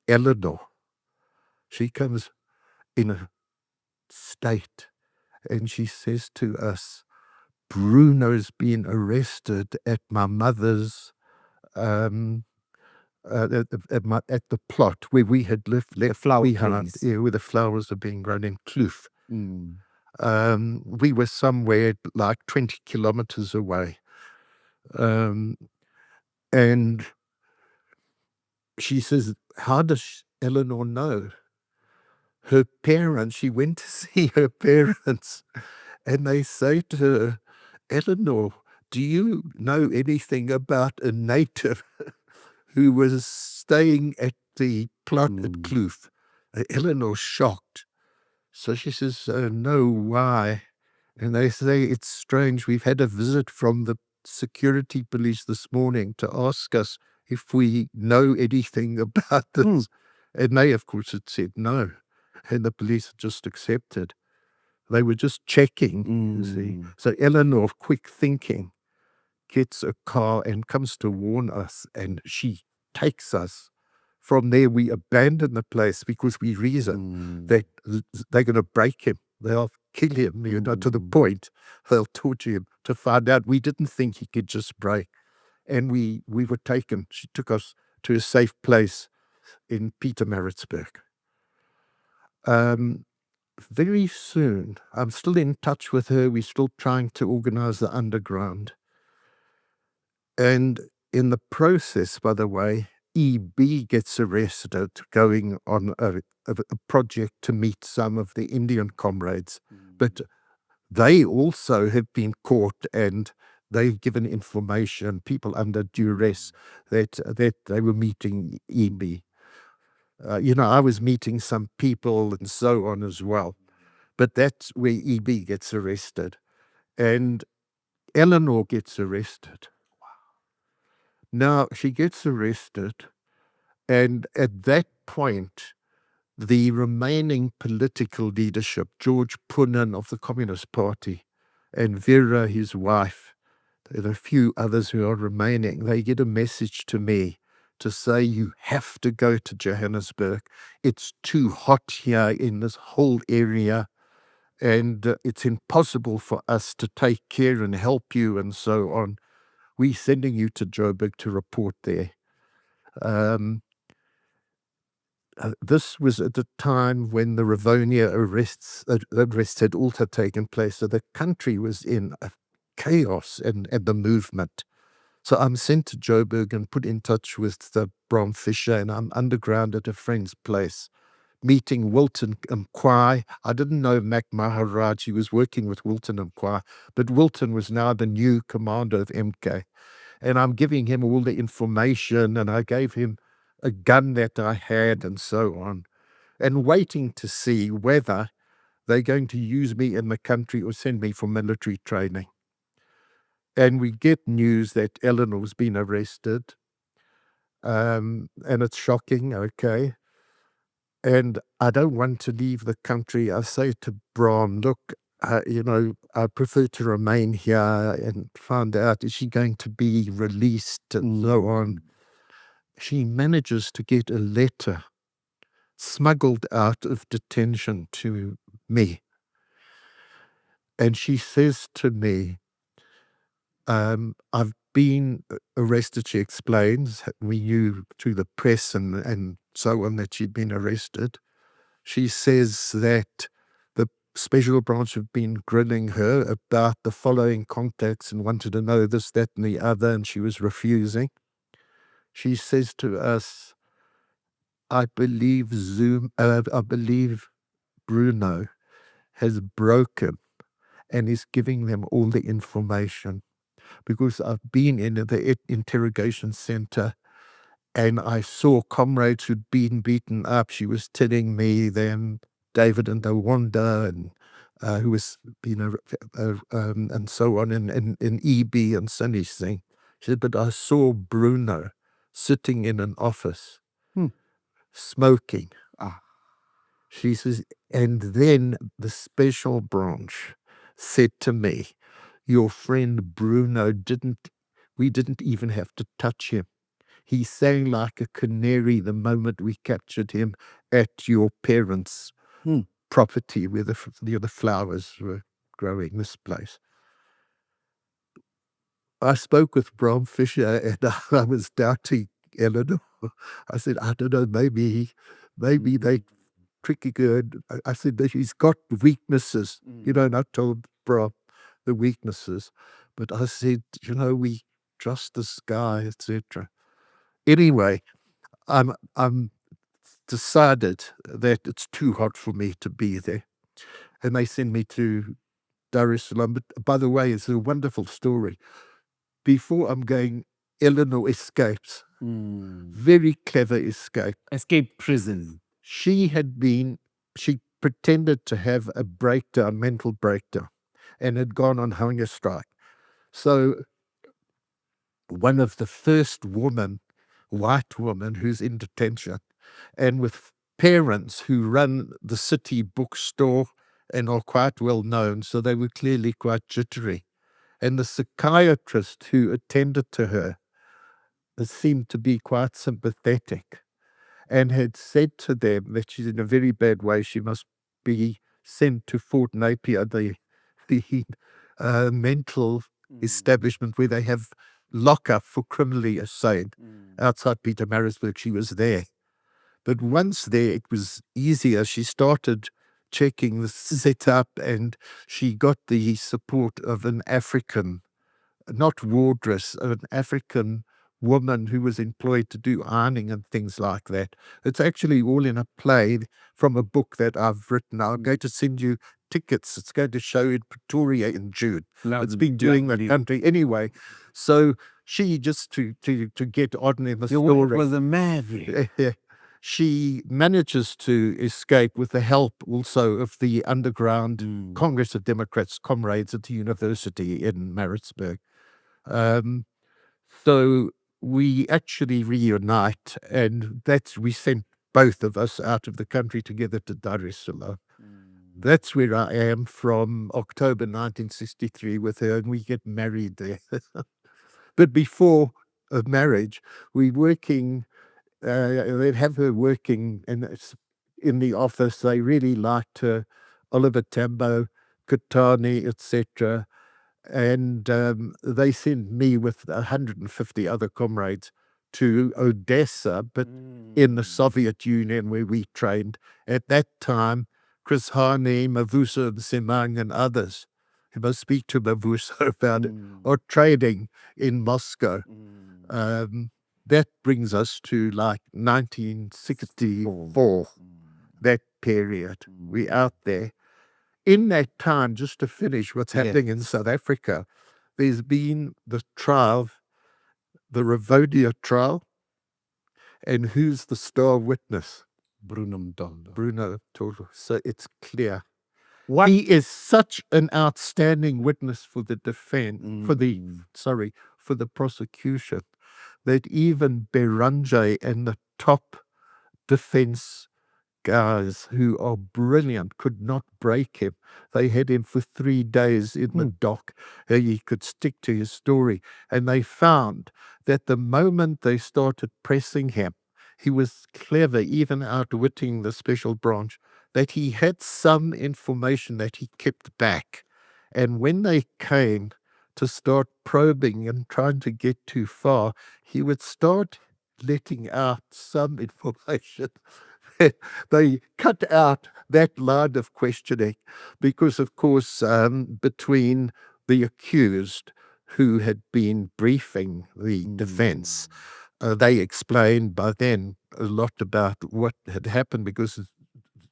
Eleanor. She comes in a state and she says to us, Bruno's been arrested at my mother's at the plot where we had left flower behind, where the flowers are being grown in Kloof. We were somewhere like 20 kilometers away. And she says, how does Eleanor know? Her parents, she went to see her parents, and they say to her, Eleanor, do you know anything about a native who was staying at the plot at Kloof? Eleanor's shocked. So she says, no, why? And they say, it's strange. We've had a visit from the security police this morning to ask us if we know anything about this. And they, of course, had said no. And the police just accepted. They were just checking, you see. So Eleanor, quick thinking, gets a car and comes to warn us, and she takes us. From there, we abandon the place because we reason that they're going to break him. They'll kill him, to the point they'll torture him to find out. We didn't think he could just break. And we were taken. She took us to a safe place in Pietermaritzburg. Very soon, I'm still in touch with her. We're still trying to organize the underground. And in the process, by the way, EB gets arrested going on a project to meet some of the Indian comrades. But they also have been caught and they've given information, people under duress, that they were meeting EB. I was meeting some people and so on as well. But that's where EB gets arrested. And Eleanor gets arrested. Now, she gets arrested, and at that point, the remaining political leadership, George Punan of the Communist Party, and Vera, his wife, and a few others who are remaining, they get a message to me to say, you have to go to Johannesburg. It's too hot here in this whole area. and it's impossible for us to take care and help you and so on. We're sending you to Joburg to report there. This was at the time when the Rivonia arrests had also taken place, so the country was in a chaos and the movement. So I'm sent to Joburg and put in touch with the Bram Fisher, and I'm underground at a friend's place, meeting Wilton Mkwai. I didn't know Mac Maharaj. He was working with Wilton Mkwai, but Wilton was now the new commander of MK. And I'm giving him all the information, and I gave him a gun that I had and so on, and waiting to see whether they're going to use me in the country or send me for military training. And we get news that Eleanor's been arrested, and it's shocking, okay. And I don't want to leave the country. I say to Bram, look, I prefer to remain here and find out, is she going to be released and so on. She manages to get a letter smuggled out of detention to me. And she says to me, I've been arrested, she explains. We knew through the press and so on that she'd been arrested. She says that the special branch have been grilling her about the following contacts and wanted to know this, that, and the other, and she was refusing. She says to us, I believe Bruno has broken and is giving them all the information, because I've been in the interrogation center and I saw comrades who'd been beaten up. She was telling me them, David and Awanda, and who was, and so on in EB and Sunny's thing. She said, but I saw Bruno sitting in an office, smoking. She says, and then the special branch said to me, your friend Bruno we didn't even have to touch him. He sang like a canary the moment we captured him at your parents' property where the flowers were growing, this place. I spoke with Bram Fisher and I was doubting Eleanor. I said, I don't know, maybe they tricky good. I said that he's got weaknesses, and I told Bram the weaknesses. But I said, we trust this guy, etc. Anyway, I'm decided that it's too hot for me to be there. And they send me to Dar es Salaam. But by the way, it's a wonderful story. Before I'm going, Eleanor escapes. Very clever escape. Escape prison. She pretended to have a breakdown, mental breakdown, and had gone on hunger strike. So one of the first white woman who's in detention, and with parents who run the city bookstore and are quite well known, so they were clearly quite jittery. And the psychiatrist who attended to her seemed to be quite sympathetic and had said to them that she's in a very bad way. She must be sent to Fort Napier, the mental establishment where they have lockup for criminally insane. Outside Pietermaritzburg, she was there. But once there, it was easier. She started checking the setup and she got the support of an African, not wardress, an African woman who was employed to do ironing and things like that. It's actually all in a play from a book that I've written. I'm going to send you tickets. It's going to show in Pretoria in June. It's been doing the country anyway. So she, just to get on in the story, was a maverick. She manages to escape with the help also of the underground Congress of Democrats comrades at the university in Maritzburg. So we actually reunite, and we sent both of us out of the country together to Dar es Salaam. That's where I am from October 1963 with her, and we get married there. But before marriage, we're working, they'd have her working in the office. They really liked her. Oliver Tambo, Katani, etc. And they sent me with 150 other comrades to Odessa, but in the Soviet Union where we trained. At that time, Chris Hani, Mavuso Semang and others, you must speak to Mavuso about it, are trading in Moscow. That brings us to like 1964, that period. We out there. In that time, just to finish what's happening in South Africa, there's been the trial, the Revisionist trial, and who's the star witness? Bruno Mtondo. Bruno Mtondo. So it's clear. What? He is such an outstanding witness for the defense, for the prosecution, that even Beranje and the top defense guys who are brilliant could not break him. They had him for 3 days in the dock. He could stick to his story. And they found that the moment they started pressing him, he was clever, even outwitting the special branch, that he had some information that he kept back. And when they came to start probing and trying to get too far, he would start letting out some information. They cut out that line of questioning because, of course, between the accused who had been briefing the defense, they explained by then a lot about what had happened because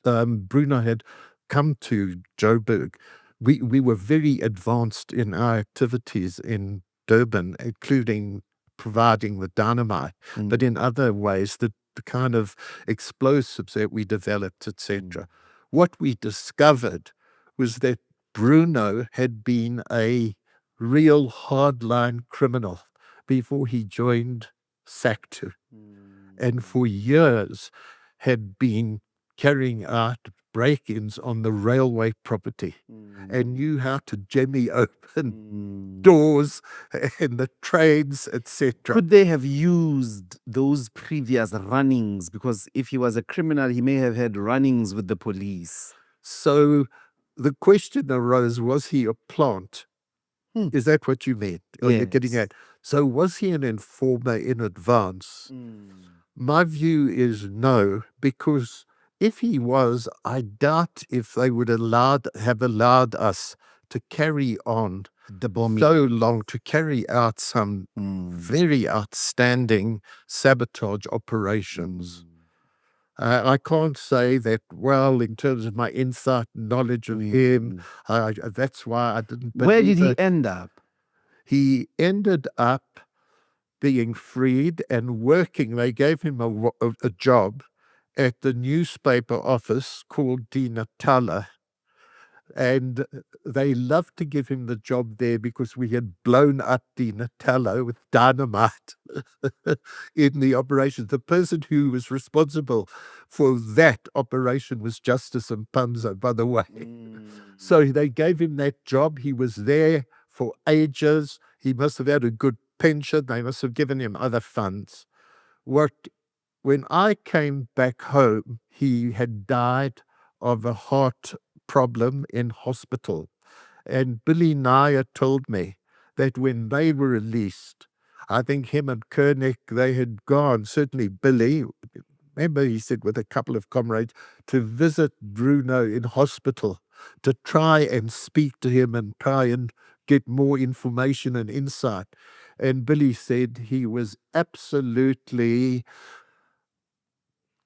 Bruno had come to Joburg. We were very advanced in our activities in Durban, including providing the dynamite, but in other ways, the kind of explosives that we developed, etc. What we discovered was that Bruno had been a real hardline criminal before he joined SACTU, and for years had been carrying out break-ins on the railway property and knew how to jemmy open doors and the trains, etc. Could they have used those previous runnings? Because if he was a criminal, he may have had runnings with the police. So the question arose, was he a plant? Is that what you meant? Or you're getting at? So was he an informer in advance? My view is no, because if he was, I doubt if they would have allowed us to carry on so long, to carry out some very outstanding sabotage operations. I can't say that, well, in terms of my insight and knowledge of him, that's why I didn't believe. Where did he end up? He ended up being freed and working. They gave him a job at the newspaper office called Die Natale. And they loved to give him the job there because we had blown up Die Natale with dynamite in the operation. The person who was responsible for that operation was Justice Mpanza, by the way. So they gave him that job. He was there for ages. He must have had a good pension. They must have given him other funds. When I came back home, he had died of a heart problem in hospital. And Billy Naicker told me that when they were released, I think him and Koenig, they had gone, certainly Billy, remember he said with a couple of comrades, to visit Bruno in hospital, to try and speak to him and try and get more information and insight. And Billy said he was absolutely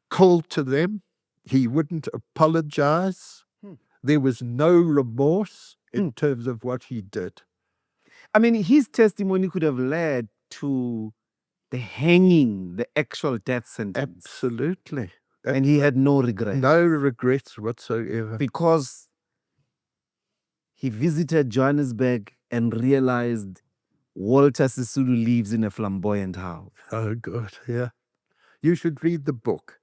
cold to them. He wouldn't apologize. There was no remorse in terms of what he did. I mean, his testimony could have led to the hanging, the actual death sentence. Absolutely. And he had no regrets. No regrets whatsoever. Because he visited Johannesburg and realized Walter Sisulu lives in a flamboyant house. Oh, God, yeah. You should read the book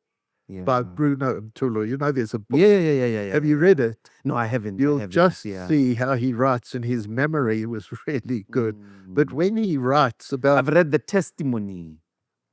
by Bruno Mtondo. You know, there's a book. Yeah. Have you read it? No, I haven't. You'll just see how he writes, and his memory was really good. But when he writes about... I've read the testimony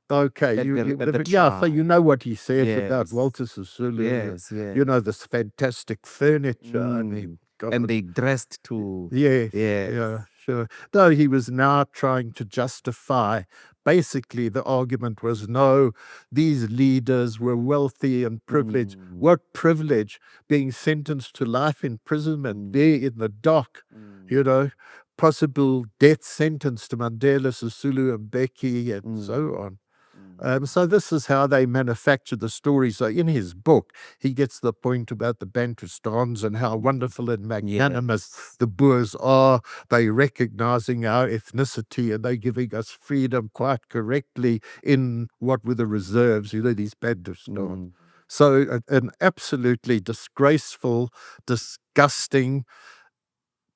Okay, at the yeah, so trial. you know what he said about Yes. Walter Sisulu. Yes, yes. You know, this fantastic furniture. I mean, God. And they dressed to Yes, yes. yeah, sure. Though he was now trying to justify, basically the argument was, no, these leaders were wealthy and privileged. What privilege? Being sentenced to life imprisonment there in the dock, you know, possible death sentence to Mandela, Sisulu, and Mbeki, and so on. So this is how they manufacture the story. So in his book, he gets the point about the Bantustans and how wonderful and magnanimous the Boers are. They recognizing our ethnicity and they giving us freedom quite correctly in what were the reserves, you know, these Bantustans. So an absolutely disgraceful, disgusting,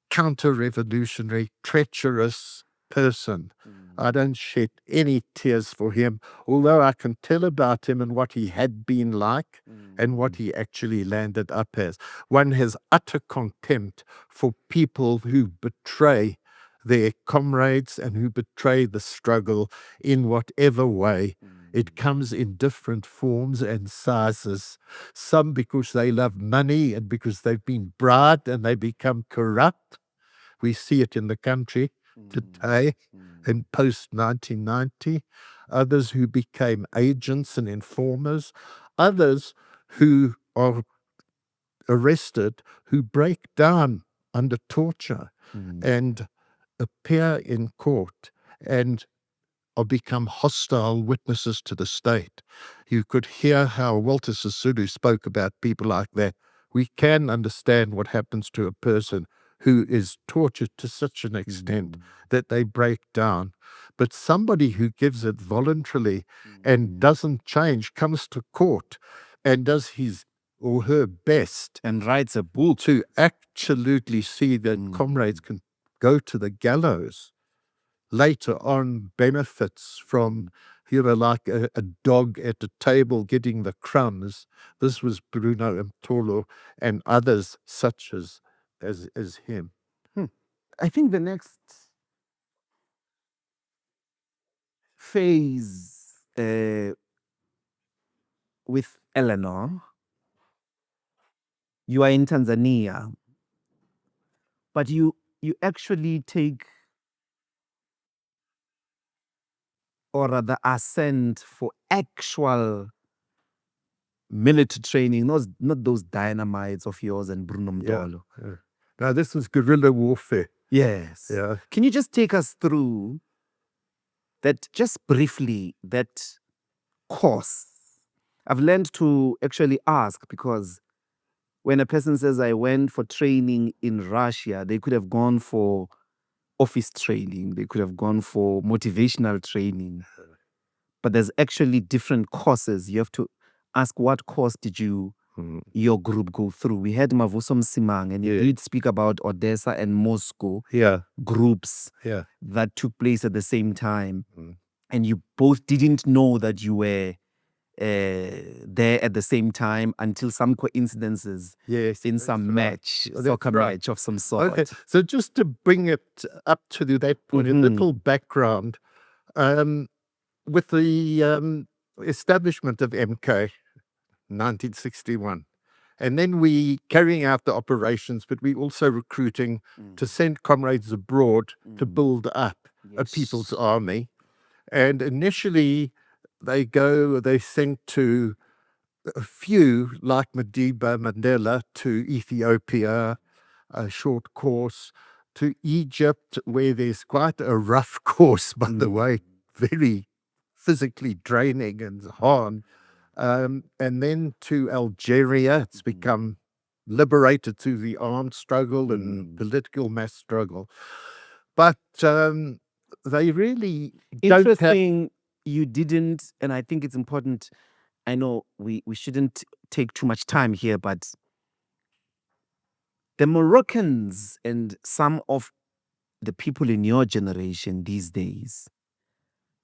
counter-revolutionary, treacherous person. I don't shed any tears for him, although I can tell about him and what he had been like and what he actually landed up as. One has utter contempt for people who betray their comrades and who betray the struggle in whatever way. It comes in different forms and sizes. Some because they love money and because they've been bribed and they become corrupt. We see it in the country today in post-1990. Others who became agents and informers. Others who are arrested, who break down under torture and appear in court and or become hostile witnesses to the state. You could hear how Walter Sisulu spoke about people like that. We can understand what happens to a person who is tortured to such an extent that they break down. But somebody who gives it voluntarily and doesn't change, comes to court and does his or her best and writes a book to absolutely see that comrades can go to the gallows, later on benefits from, you know, like a dog at a table getting the crumbs. This was Bruno Mtolo and others such as him. I think the next phase with Eleanor, you are in Tanzania, but you actually take, or rather ascend for actual military training, not those dynamites of yours and Bruno Mtolo. Yeah. Now this was guerrilla warfare. Yes. Yeah. Can you just take us through that, just briefly, that course? I've learned to actually ask, because when a person says, I went for training in Russia, they could have gone for office training, they could have gone for motivational training. But there's actually different courses. You have to ask, what course did your group go through? We had Mavuso Msimang, and he did speak about Odessa and Moscow groups that took place at the same time. And you both didn't know that you were there at the same time until some coincidences in some match, soccer match of some sort. Okay, so just to bring it up to that point, a little background. With the establishment of MK, 1961, and then we carrying out the operations, but we also recruiting to send comrades abroad to build up a people's army. And initially, they sent to a few, like Madiba Mandela, to Ethiopia, a short course, to Egypt, where there's quite a rough course, by the way, very physically draining and hard. And then to Algeria. It's become liberated through the armed struggle and political mass struggle. But they really interesting. You didn't, and I think it's important. I know we shouldn't take too much time here, but the Moroccans and some of the people in your generation these days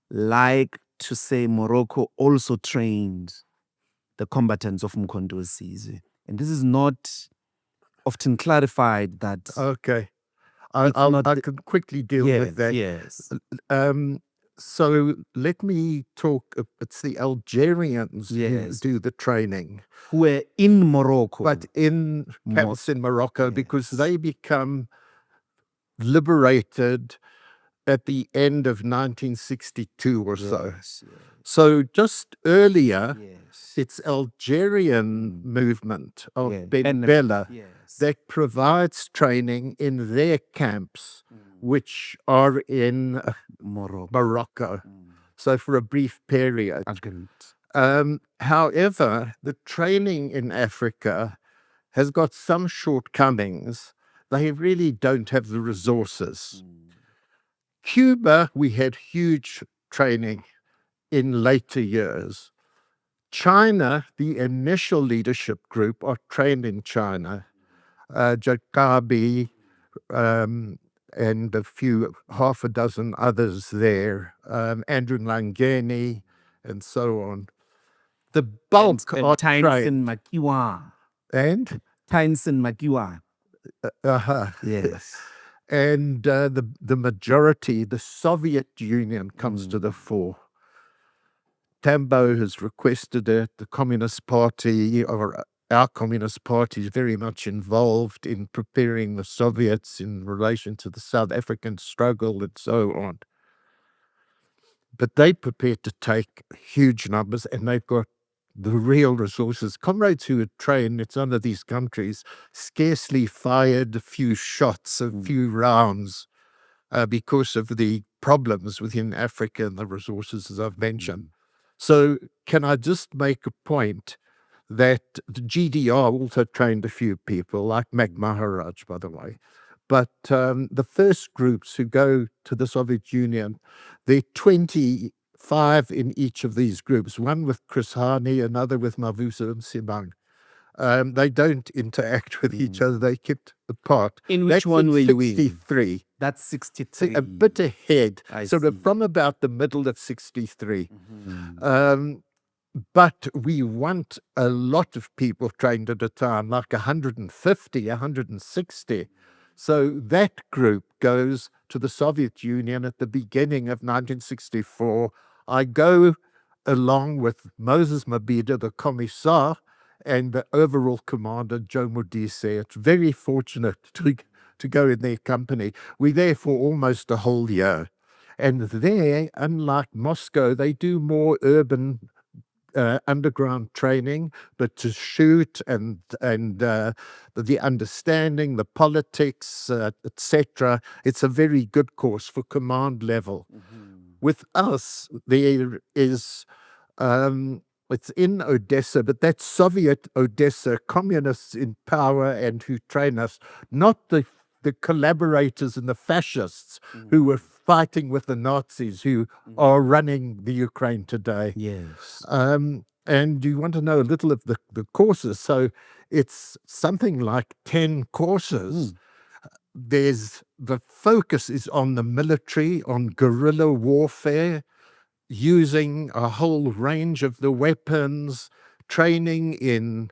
like to say Morocco also trained the combatants of uMkhonto Sizwe. And this is not often clarified that... Okay. I can quickly deal with that. Yes. So let me talk. It's the Algerians Yes. who do the training, who were in Morocco. but in camps in Morocco, because they become liberated at the end of 1962 or so. So just earlier, it's Algerian movement of Ben Bella that provides training in their camps, which are in Morocco. So for a brief period. However, the training in Africa has got some shortcomings. They really don't have the resources. Cuba, we had huge training in later years. China, the initial leadership group are trained in China. Jacobi and half a dozen others there, Andrew Langeni and so on. The bulk are trained. And? Tyson Makiwa. Yes. And the majority, the Soviet Union comes to the fore. Tambo has requested it. The Communist Party, or our Communist Party, is very much involved in preparing the Soviets in relation to the South African struggle and so on. But they prepared to take huge numbers, and they've got the real resources. Comrades who had trained in some of these countries scarcely fired a few shots, a few rounds, because of the problems within Africa and the resources, as I've mentioned. So can I just make a point that the GDR also trained a few people, like Mac Maharaj, by the way. But the first groups who go to the Soviet Union, there are 25 in each of these groups, one with Chris Hani, another with Mavuso and Simang. They don't interact with each other. They kept apart. In which one were you in? 63. That's 63. A bit ahead, Sort of from about the middle of 63. But we want a lot of people trained at a time, like 150, 160. So that group goes to the Soviet Union at the beginning of 1964. I go along with Moses Mabhida, the commissar, and the overall commander, Joe Modise. It's very fortunate to go in their company. We're there for almost a whole year. And there, unlike Moscow, they do more urban underground training, but to shoot and the understanding, the politics, etc. It's a very good course for command level. With us, there is, it's in Odessa, but that's Soviet Odessa, communists in power and who train us, not the collaborators and the fascists who were fighting with the Nazis, who are running the Ukraine today. Yes. And you want to know a little of the courses. So it's something like 10 courses. The focus is on the military, on guerrilla warfare, using a whole range of the weapons, training in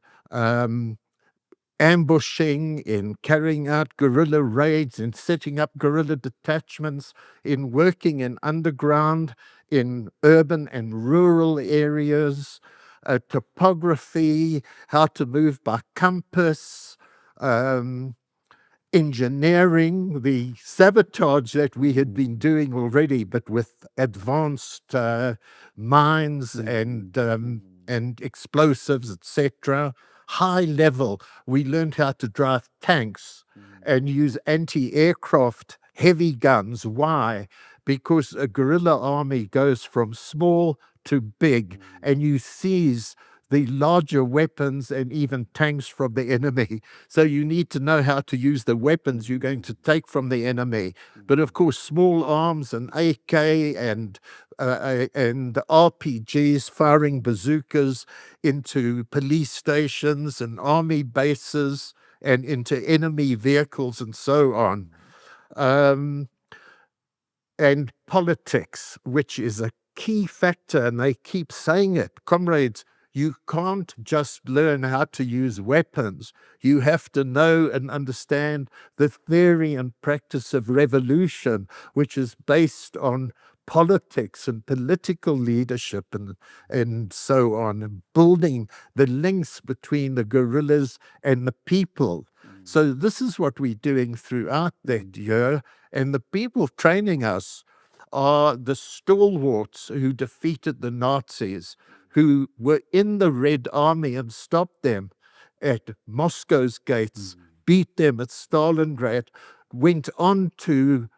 ambushing, in carrying out guerrilla raids, in setting up guerrilla detachments, in working in underground, in urban and rural areas, topography, how to move by compass, engineering, the sabotage that we had been doing already, but with advanced mines and explosives, etc. High level, we learned how to drive tanks and use anti-aircraft heavy guns. Why? Because a guerrilla army goes from small to big, and you seize the larger weapons and even tanks from the enemy. So you need to know how to use the weapons you're going to take from the enemy. But of course, small arms and AK and RPGs, firing bazookas into police stations and army bases and into enemy vehicles and so on. And politics, which is a key factor, and they keep saying it. Comrades, you can't just learn how to use weapons. You have to know and understand the theory and practice of revolution, which is based on politics and political leadership and so on, and building the links between the guerrillas and the people. So this is what we're doing throughout that year, and the people training us are the stalwarts who defeated the Nazis, who were in the Red Army and stopped them at Moscow's gates, beat them at Stalingrad, went on to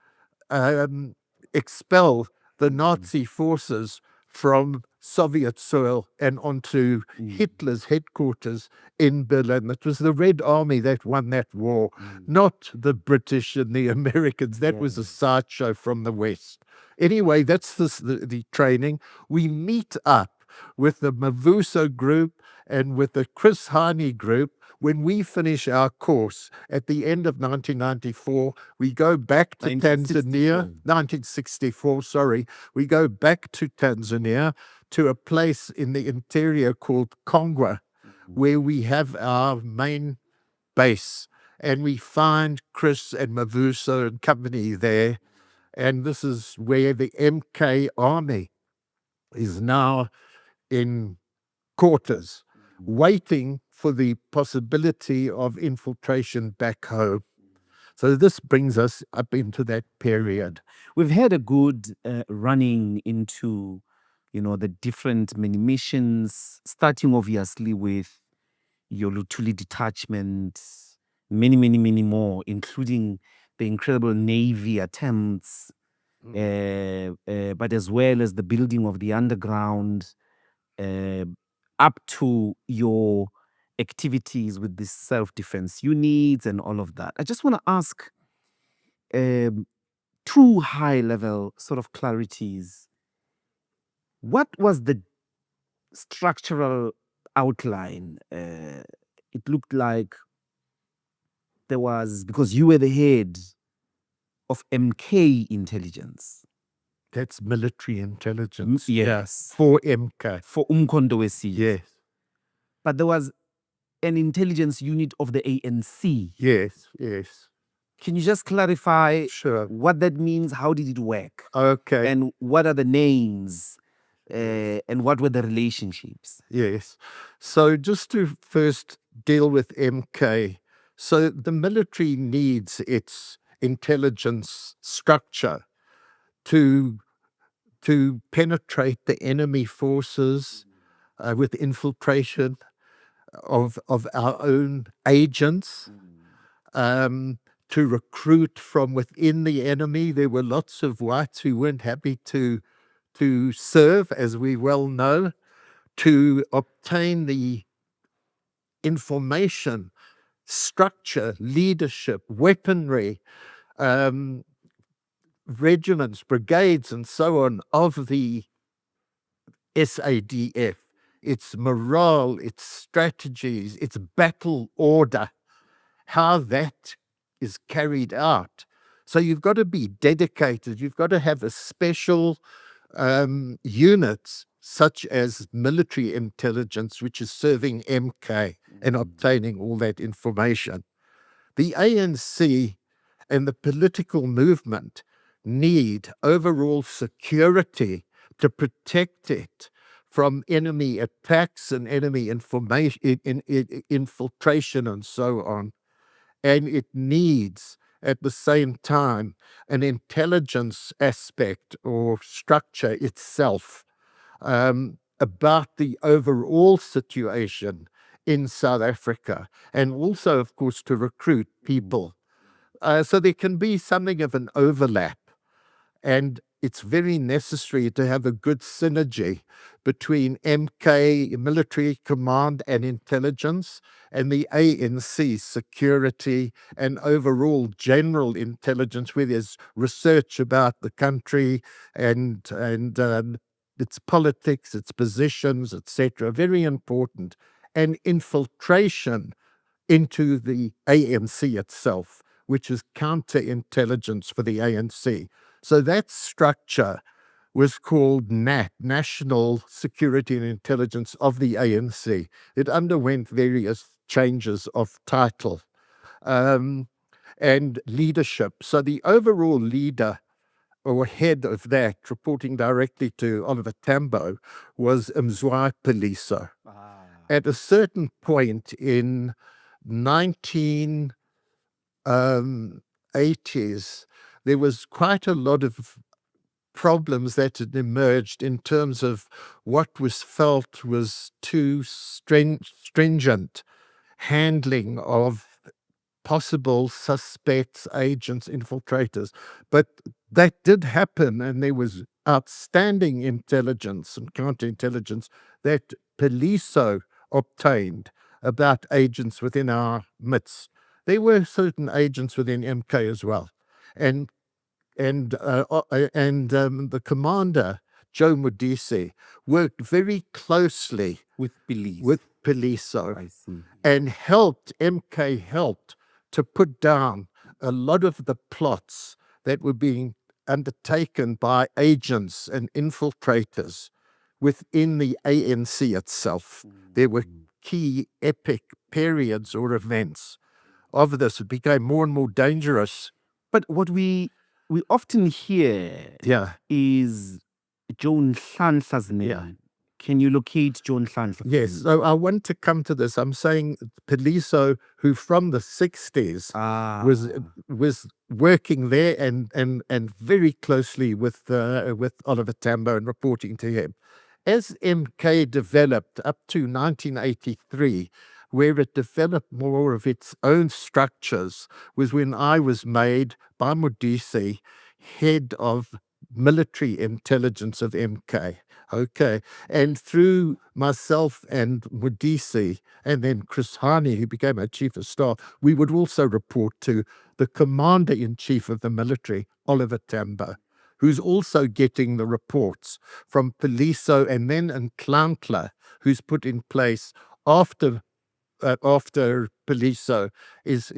expel the Nazi forces from Soviet soil and onto Hitler's headquarters in Berlin. It was the Red Army that won that war, not the British and the Americans. That was a sideshow from the West. Anyway, that's the training. We meet up with the Mavuso group and with the Chris Hani group. When we finish our course at the end of 1994, we go back to Tanzania, 1964, sorry. We go back to Tanzania to a place in the interior called Kongwa, where we have our main base. And we find Chris and Mavuso and company there. And this is where the MK army is now in quarters, waiting for the possibility of infiltration back home. So this brings us up into that period. We've had a good running into, the different many missions, starting obviously with your Lutuli detachment, many, many, many more, including the incredible Navy attempts, but as well as the building of the underground, up to your activities with the self-defense units and all of that. I just want to ask two high-level sort of clarities. What was the structural outline? It looked like there was, because you were the head of MK intelligence. That's military intelligence. Yes. For MK. For uMkhonto weSizwe. Yes. But there was an intelligence unit of the ANC. Yes, yes. Can you just clarify what that means? How did it work? Okay. And what are the names? And what were the relationships? Yes. So just to first deal with MK. So the military needs its intelligence structure to penetrate the enemy forces with infiltration of our own agents, to recruit from within the enemy. There were lots of whites who weren't happy to serve, as we well know, to obtain the information, structure, leadership, weaponry, regiments, brigades, and so on of the SADF, its morale, its strategies, its battle order, how that is carried out. So you've got to be dedicated. You've got to have a special units such as military intelligence, which is serving MK and obtaining all that information. The ANC and the political movement need overall security to protect it from enemy attacks and enemy information, infiltration and so on. And it needs, at the same time, an intelligence aspect or structure itself about the overall situation in South Africa, and also, of course, to recruit people. So there can be something of an overlap, and it's very necessary to have a good synergy between MK, military command and intelligence, and the ANC, security and overall general intelligence, where there's research about the country and its politics, its positions, etc. Very important. And infiltration into the ANC itself, which is counterintelligence for the ANC. So that structure was called NAT, National Security and Intelligence of the ANC. It underwent various changes of title and leadership. So the overall leader or head of that, reporting directly to Oliver Tambo, was Mzwayi Poliso. At a certain point in 1980s, there was quite a lot of problems that had emerged in terms of what was felt was too stringent handling of possible suspects, agents, infiltrators. But that did happen, and there was outstanding intelligence and counterintelligence that Poliso obtained about agents within our midst. There were certain agents within MK as well. And the commander, Joe Modise, worked very closely With police. with Poliso I see. and MK helped to put down a lot of the plots that were being undertaken by agents and infiltrators within the ANC itself. There were key epic periods or events of this. It became more and more dangerous. But what we often hear is Joan Nhlanhla's name. Yeah. Can you locate Joan Nhlanhla? Yes, so I want to come to this. I'm saying Poliso, who from the 60s was working there and very closely with Oliver Tambo and reporting to him. As MK developed up to 1983, where it developed more of its own structures, was when I was made by Modise head of military intelligence of MK. Okay. And through myself and Modise, and then Chris Hani, who became our chief of staff, we would also report to the commander-in-chief of the military, Oliver Tambo, who's also getting the reports from Poliso, and then Nhlanhla, who's put in place after Poliso is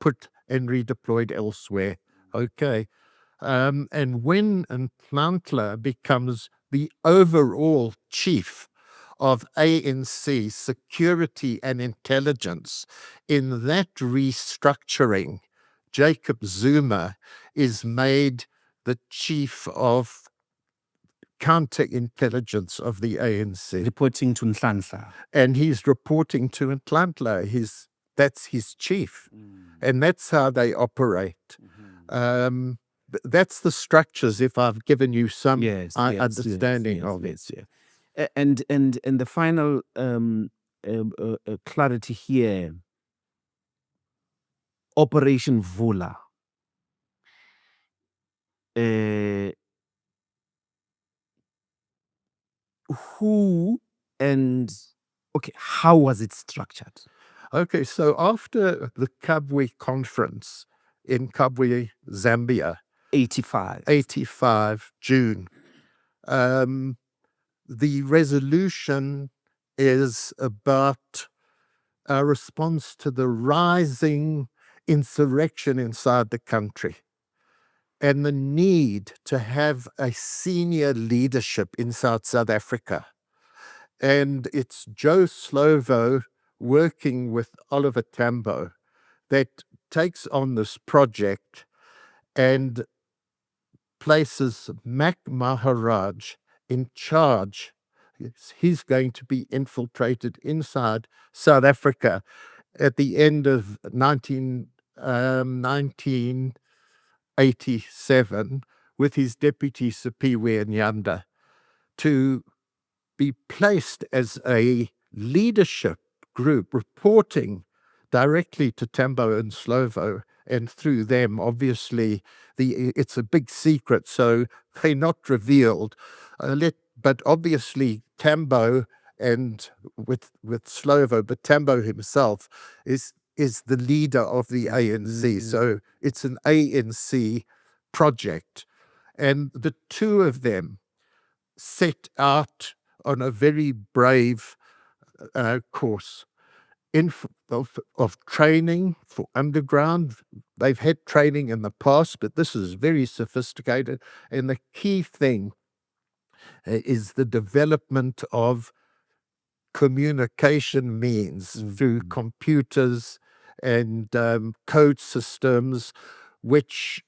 put and redeployed elsewhere. Okay. And when Nhlanhla becomes the overall chief of ANC security and intelligence, in that restructuring, Jacob Zuma is made the chief of counterintelligence of the ANC. Reporting to Nhlanhla. And he's reporting to Nhlanhla. That's his chief. And that's how they operate. That's the structures, if I've given you some understanding of it. Yeah. And the final clarity here, Operation Vula. Who and how was it structured? Okay, so after the Kabwe conference in Kabwe, Zambia, 85 June, the resolution is about a response to the rising insurrection inside the country and the need to have a senior leadership inside South Africa. And it's Joe Slovo working with Oliver Tambo that takes on this project and places Mac Maharaj in charge. He's going to be infiltrated inside South Africa at the end of 1987 with his deputy Siphiwe Nyanda to be placed as a leadership group reporting directly to Tambo and Slovo, and through them, obviously, it's a big secret, so they're not revealed. But obviously, Tambo and with Slovo, but Tambo himself is the leader of the ANC. So it's an ANC project. And the two of them set out on a very brave course of training for underground. They've had training in the past, but this is very sophisticated. And the key thing is the development of communication means through computers and code systems, which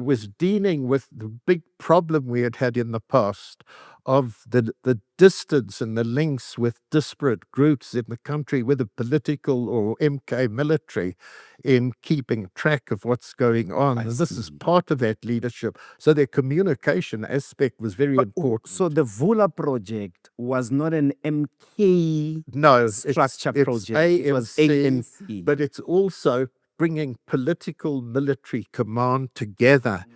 was dealing with the big problem we had had in the past of the distance and the links with disparate groups in the country, whether political or MK military, in keeping track of what's going on. And this is part of that leadership. So their communication aspect was very important. So the Vula project was not an MK structure project. ANC, it was ANC. But it's also bringing political military command together.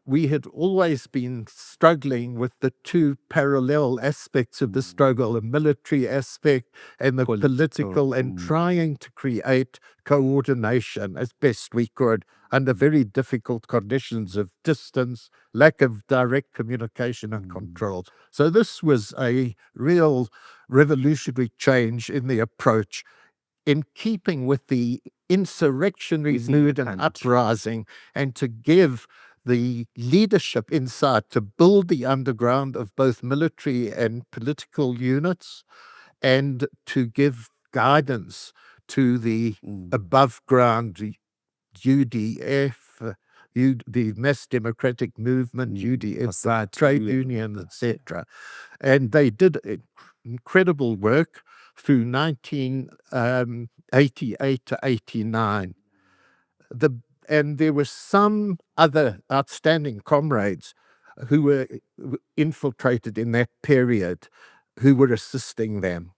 We had always been struggling with the two parallel aspects of the struggle, the military aspect and the political, and trying to create coordination as best we could under very difficult conditions of distance, lack of direct communication and control. So this was a real revolutionary change in the approach, in keeping with the insurrectionary mood and uprising, and to give the leadership inside to build the underground of both military and political units, and to give guidance to the above ground UDF, the Mass Democratic Movement, UDF, trade union, etc. And they did incredible work through 1988 to 89. And there were some other outstanding comrades who were infiltrated in that period, who were assisting them.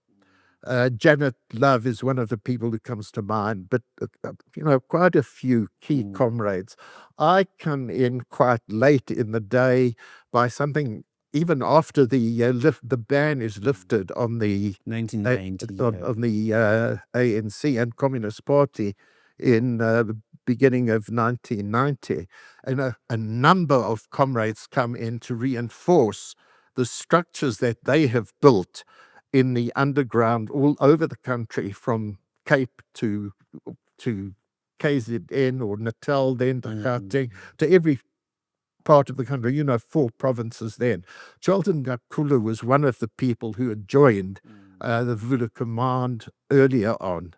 Janet Love is one of the people who comes to mind, but quite a few key comrades. I come in quite late in the day, by something even after the ban is lifted on the 1990 on the ANC and Communist Party in the beginning of 1990, and a number of comrades come in to reinforce the structures that they have built in the underground all over the country, from Cape to KZN or Natale, then to Gauteng, to every part of the country, 4 provinces then. Charlton Ngakula was one of the people who had joined the Vula Command earlier on.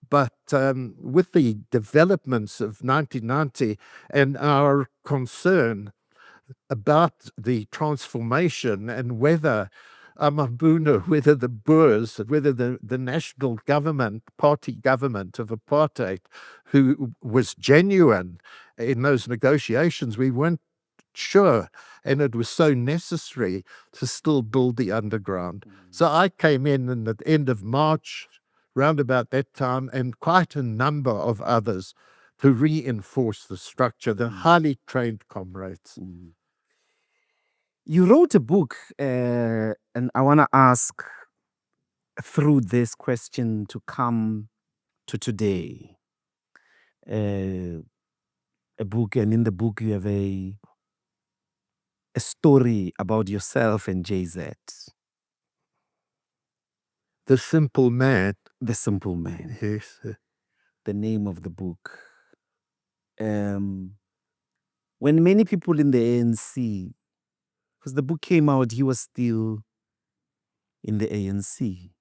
But with the developments of 1990 and our concern about the transformation, and whether Bruno, whether the Boers, whether the national government, party government of apartheid, who was genuine in those negotiations, we weren't sure, and it was so necessary to still build the underground. So I came in at the end of March, round about that time, and quite a number of others, to reinforce the structure, the highly trained comrades. You wrote a book, and I want to ask through this question to come to today. A book, and in the book you have a story about yourself and JZ. The Simple Man. The Simple Man. Yes. The name of the book. When many people in the ANC, because the book came out, he was still in the ANC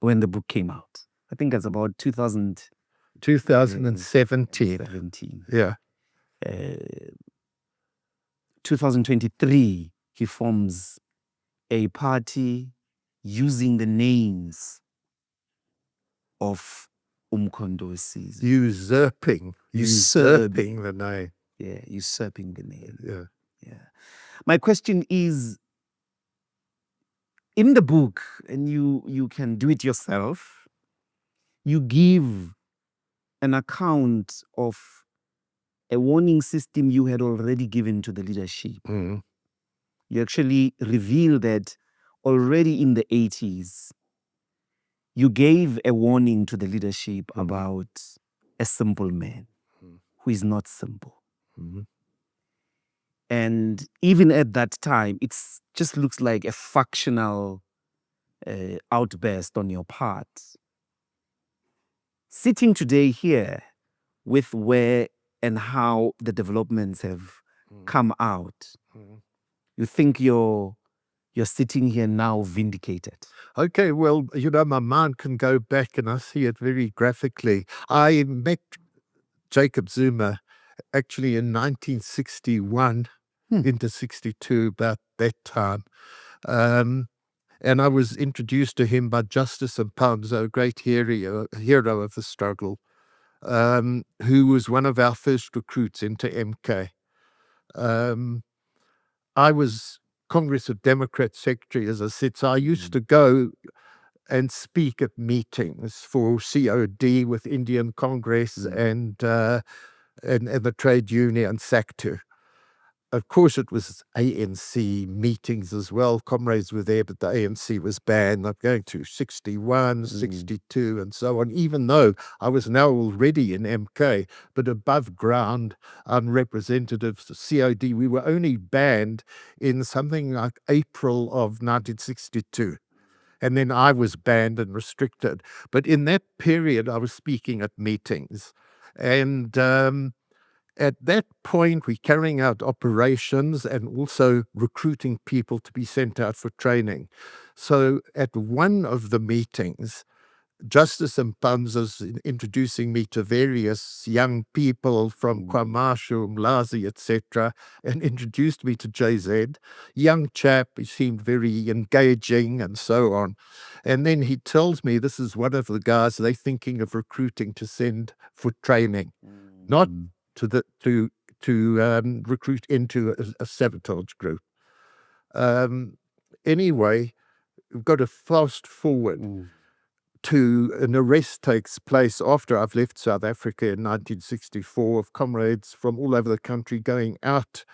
when the book came out. I think it's about 2017. Yeah. 2023, he forms a party using the names of uMkhonto weSizwe. Usurping the name. Yeah, usurping the name. Yeah. My question is, in the book, and you can do it yourself, you give an account of a warning system you had already given to the leadership. You actually reveal that already in the 80s, you gave a warning to the leadership about a simple man who is not simple. And even at that time, it just looks like a factional outburst on your part. Sitting today here with where and how the developments have come out, you think you're sitting here now vindicated? Okay, well, my mind can go back, and I see it very graphically. I met Jacob Zuma actually in 1961 into 62, about that time. And I was introduced to him by Justice uMkhonto, a great hero of the struggle, who was one of our first recruits into MK. I was Congress of Democrats Secretary, as I said, so I used to go and speak at meetings for COD with Indian Congress and the trade union sector. Of course, it was ANC meetings as well. Comrades were there, but the ANC was banned. I'm going to 61, 62, and so on, even though I was now already in MK, but above ground, unrepresentative COD. We were only banned in something like April of 1962. And then I was banned and restricted. But in that period, I was speaking at meetings. And at that point, we're carrying out operations and also recruiting people to be sent out for training. So at one of the meetings, Justice uMkhonto's introducing me to various young people from KwaMashu, Umlazi, etc., and introduced me to JZ. Young chap, he seemed very engaging and so on. And then he tells me this is one of the guys they're thinking of recruiting to send for training, not to recruit into a sabotage group. Anyway, we've got to fast forward to an arrest takes place after I've left South Africa in 1964 of comrades from all over the country going out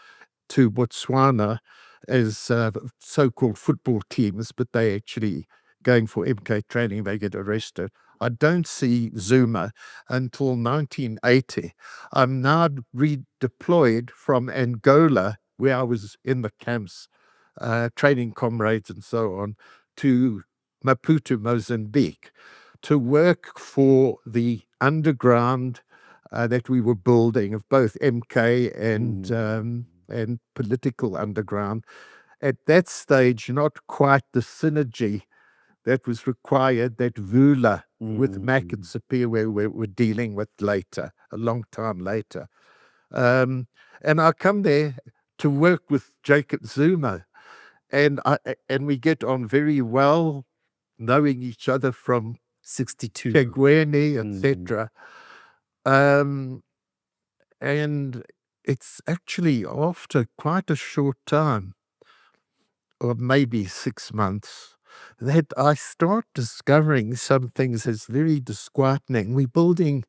to Botswana as so-called football teams, but they actually going for MK training, they get arrested. I don't see Zuma until 1980. I'm now redeployed from Angola, where I was in the camps, training comrades and so on, to Maputo, Mozambique, to work for the underground that we were building of both MK and political underground. At that stage, not quite the synergy that was required that Vula with Mac and Sapir we're dealing with later, a long time later. And I come there to work with Jacob Zuma, and we get on very well, knowing each other from 62, Tegweni, etc. And it's actually after quite a short time, or maybe 6 months, that I start discovering some things as very disquieting. We're building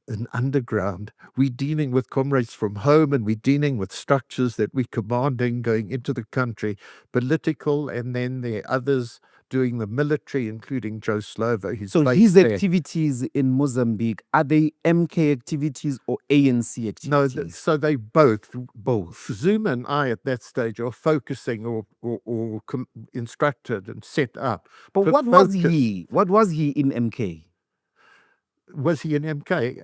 an underground. We're dealing with comrades from home, and we're dealing with structures that we're commanding going into the country, political, and then there are others doing the military, including Joe Slovo. So his activities in Mozambique, are they MK activities or ANC activities? No, so they both. Zuma and I at that stage are focusing or instructed and set up. But what was he? What was he in MK? Was he in MK?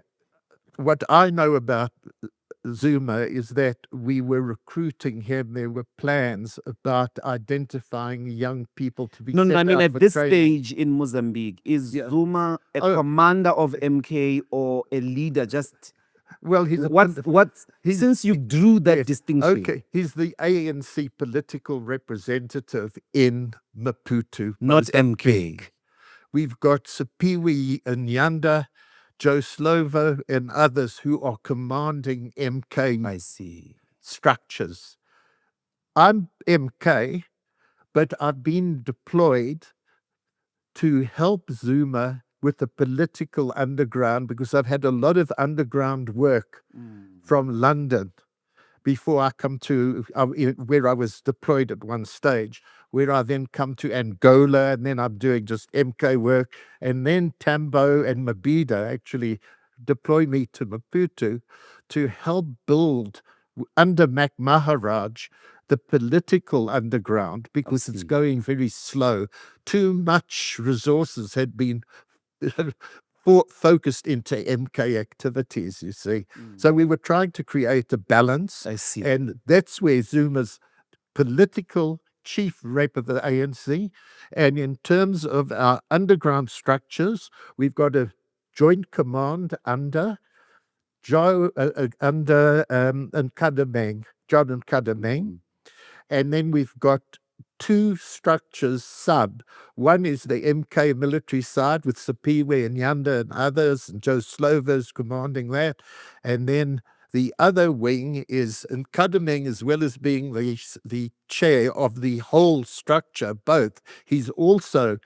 What I know about Zuma is that we were recruiting him. There were plans about identifying young people to be No, sent I mean, out at for this training. stage in Mozambique, is Zuma a commander of MK or a leader? Just well, he's since you drew that distinction. Okay, he's the ANC political representative in Maputo, not MK. We've got Sipiwe Nyanda, Joe Slovo, and others who are commanding MK structures. I'm MK, but I've been deployed to help Zuma with the political underground because I've had a lot of underground work from London before I come to where I was deployed at one stage, where I then come to Angola, and then I'm doing just MK work, and then Tambo and Mabida actually deploy me to Maputo to help build under Mac Maharaj the political underground because it's going very slow. Too much resources had been focused into MK activities, you see. So we were trying to create a balance. I see. And that's where Zuma's political chief rep of the ANC. And in terms of our underground structures, we've got a joint command under Joe under Nkadimeng, John and Nkadimeng. And then we've got two structures sub. One is the MK military side with Sapiwe and Yanda and others, and Joe Slover's commanding that. And then the other wing is Nkadimeng, as well as being the chair of the whole structure, both. He's also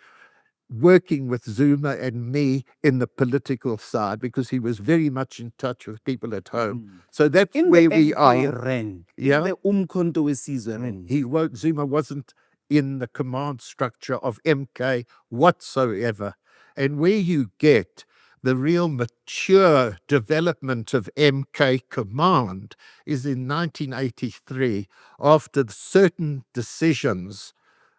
working with Zuma and me in the political side because he was very much in touch with people at home. So that's where we are. Yeah. The uMkhonto weSizwe. Zuma wasn't in the command structure of MK whatsoever. And where you get the real mature development of MK command is in 1983, after certain decisions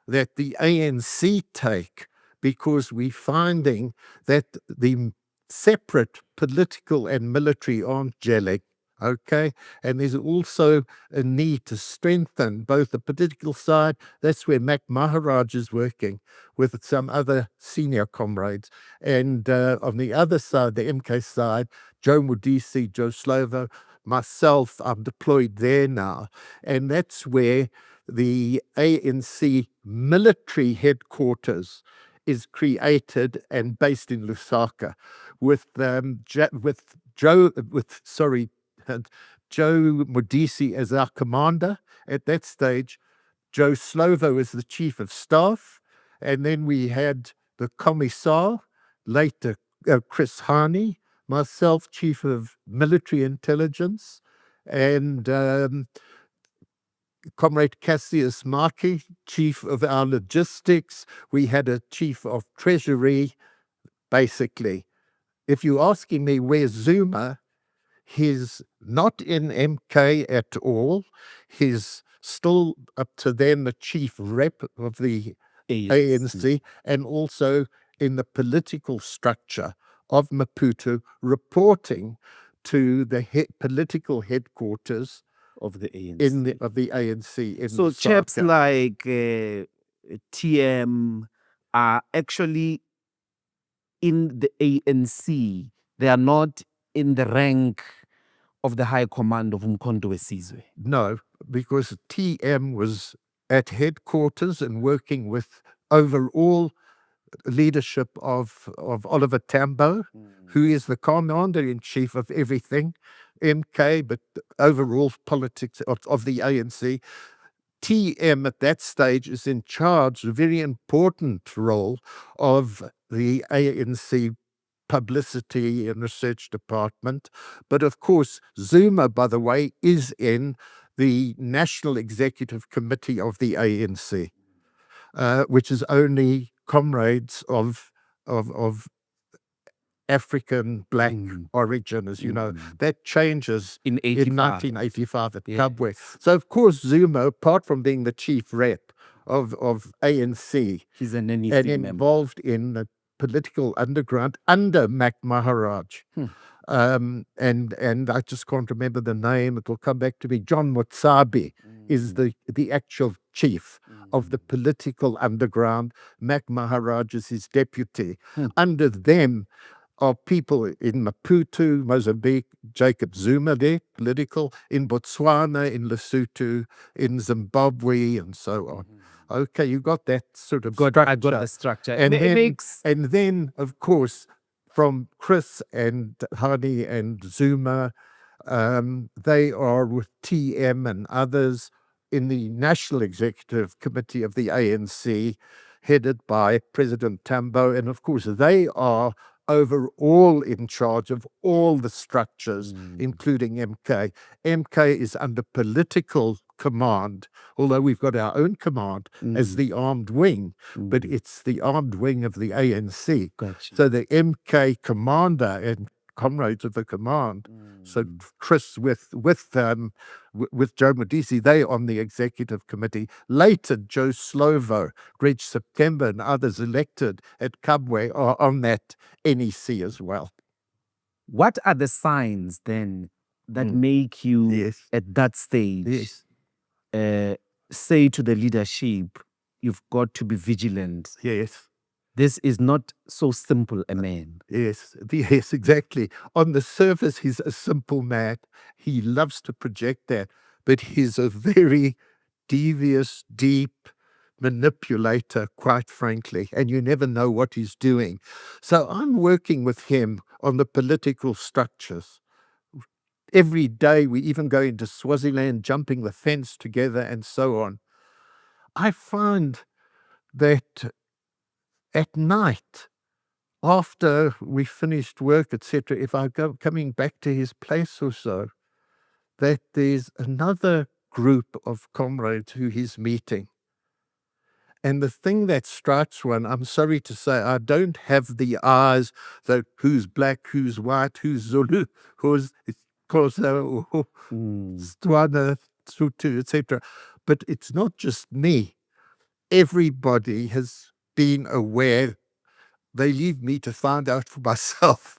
that the ANC take, because we're finding that the separate political and military aren't gelling. Okay, and there's also a need to strengthen both the political side. That's where Mac Maharaj is working with some other senior comrades. And on the other side, the MK side, Joe Modise, Joe Slovo, myself, I'm deployed there now. And that's where the ANC military headquarters is created and based in Lusaka with Joe Modise as our commander at that stage, Joe Slovo as the chief of staff, and then we had the commissar, later Chris Hani, myself, chief of military intelligence, and Comrade Cassius Markey, chief of our logistics. We had a chief of treasury, basically. If you're asking me where's Zuma, he's not in MK at all. He's still up to then the chief rep of the ANC and also in the political structure of Maputo, reporting to the political headquarters of the ANC. of the ANC. So chaps like TM are actually in the ANC. They are not in the rank of the high command of uMkhonto weSizwe. No, because TM was at headquarters and working with overall leadership of Oliver Tambo, who is the commander-in-chief of everything, MK, but overall politics of the ANC. TM at that stage is in charge, a very important role of the ANC publicity and research department. But of course, Zuma, by the way, is in the National Executive Committee of the ANC, which is only comrades of African black origin, as you know. That changes in 1985 at Kabwe. So, of course, Zuma, apart from being the chief rep of ANC, he's an NEC and member. Involved in the political underground under Mac Maharaj. And I just can't remember the name. It will come back to me. John Motsabi is the actual chief of the political underground. Mac Maharaj is his deputy. Under them are people in Maputo, Mozambique, Jacob Zuma there, political, in Botswana, in Lesotho, in Zimbabwe, and so on. Okay, you got that sort of structure. I got the structure. And then, of course, from Chris and Hani and Zuma, they are with TM and others in the National Executive Committee of the ANC, headed by President Tambo. And of course, they are overall in charge of all the structures, including MK. MK is under political command, although we've got our own command as the armed wing, but it's the armed wing of the ANC. Gotcha. So the MK commander and comrades of the command, so Chris with Joe Modise, they on the executive committee. Later, Joe Slovo, Greg September, and others elected at Kabwe are on that NEC as well. What are the signs then that make you at that stage say to the leadership, you've got to be vigilant? Yes. this is not so simple a man. Yes, yes, exactly. On the surface, he's a simple man. He loves to project that, but he's a very devious, deep manipulator, quite frankly, and you never know what he's doing. So I'm working with him on the political structures. Every day we even go into Swaziland, jumping the fence together and so on. I find that at night, after we finished work, etc., if I go coming back to his place or so, that there's another group of comrades who he's meeting. And the thing that strikes one, I'm sorry to say, I don't have the eyes that who's black, who's white, who's Zulu, who's Xhosa, or Tswana, Sotho, etc. But it's not just me. Everybody has been aware. They leave me to find out for myself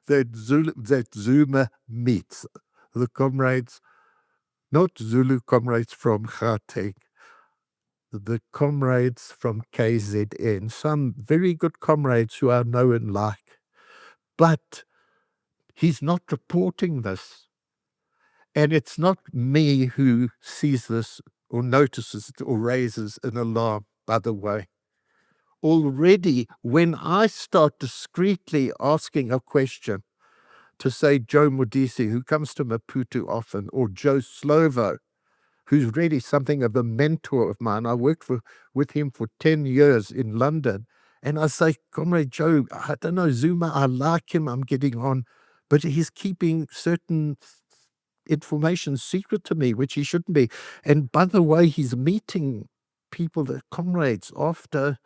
that Zuma meets the comrades, not Zulu comrades from Gauteng, the comrades from KZN, some very good comrades who I know and like. But he's not reporting this. And it's not me who sees this or notices it or raises an alarm, by the way. Already, when I start discreetly asking a question to, say, Joe Modise, who comes to Maputo often, or Joe Slovo, who's really something of a mentor of mine. I worked with him for 10 years in London. And I say, Comrade Joe, I don't know, Zuma, I like him, I'm getting on, but he's keeping certain information secret to me, which he shouldn't be. And by the way, he's meeting people, the comrades, after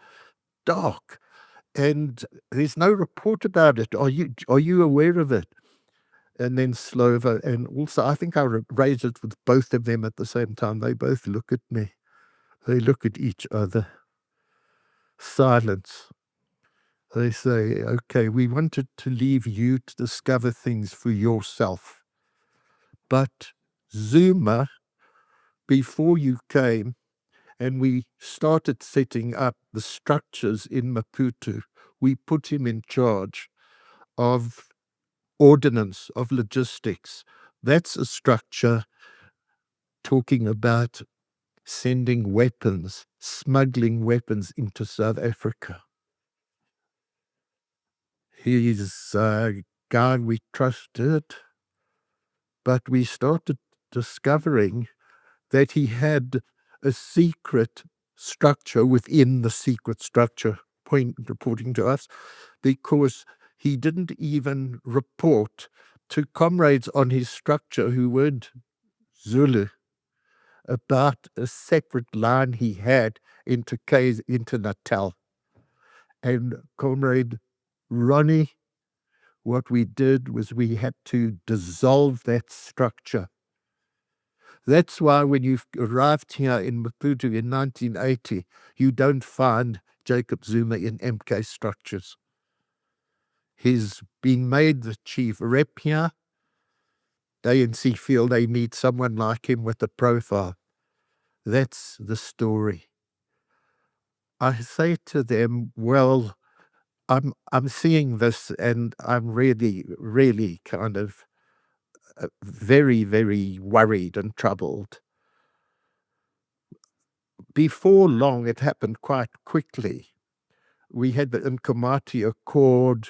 dark. And there's no report about it. Are you aware of it? And then Slovo, and also I think I raised it with both of them at the same time. They both look at me. They look at each other. Silence. They say, okay, we wanted to leave you to discover things for yourself. But Zuma, before you came, and we started setting up the structures in Maputo, we put him in charge of ordnance, of logistics. That's a structure talking about sending weapons, smuggling weapons into South Africa. He's a guy we trusted, but we started discovering that he had a secret structure within the secret structure, reporting to us, because he didn't even report to comrades on his structure who weren't Zulu about a separate line he had into Natale. And Comrade Ronnie, what we did was we had to dissolve that structure. That's why when you arrived here in Maputo in 1980, you don't find Jacob Zuma in MK structures. He's been made the chief rep here. The ANC feel they need someone like him with a profile. That's the story. I say to them, well, I'm seeing this and I'm really, really kind of very, very worried and troubled. Before long, it happened quite quickly. We had the Nkomati Accord.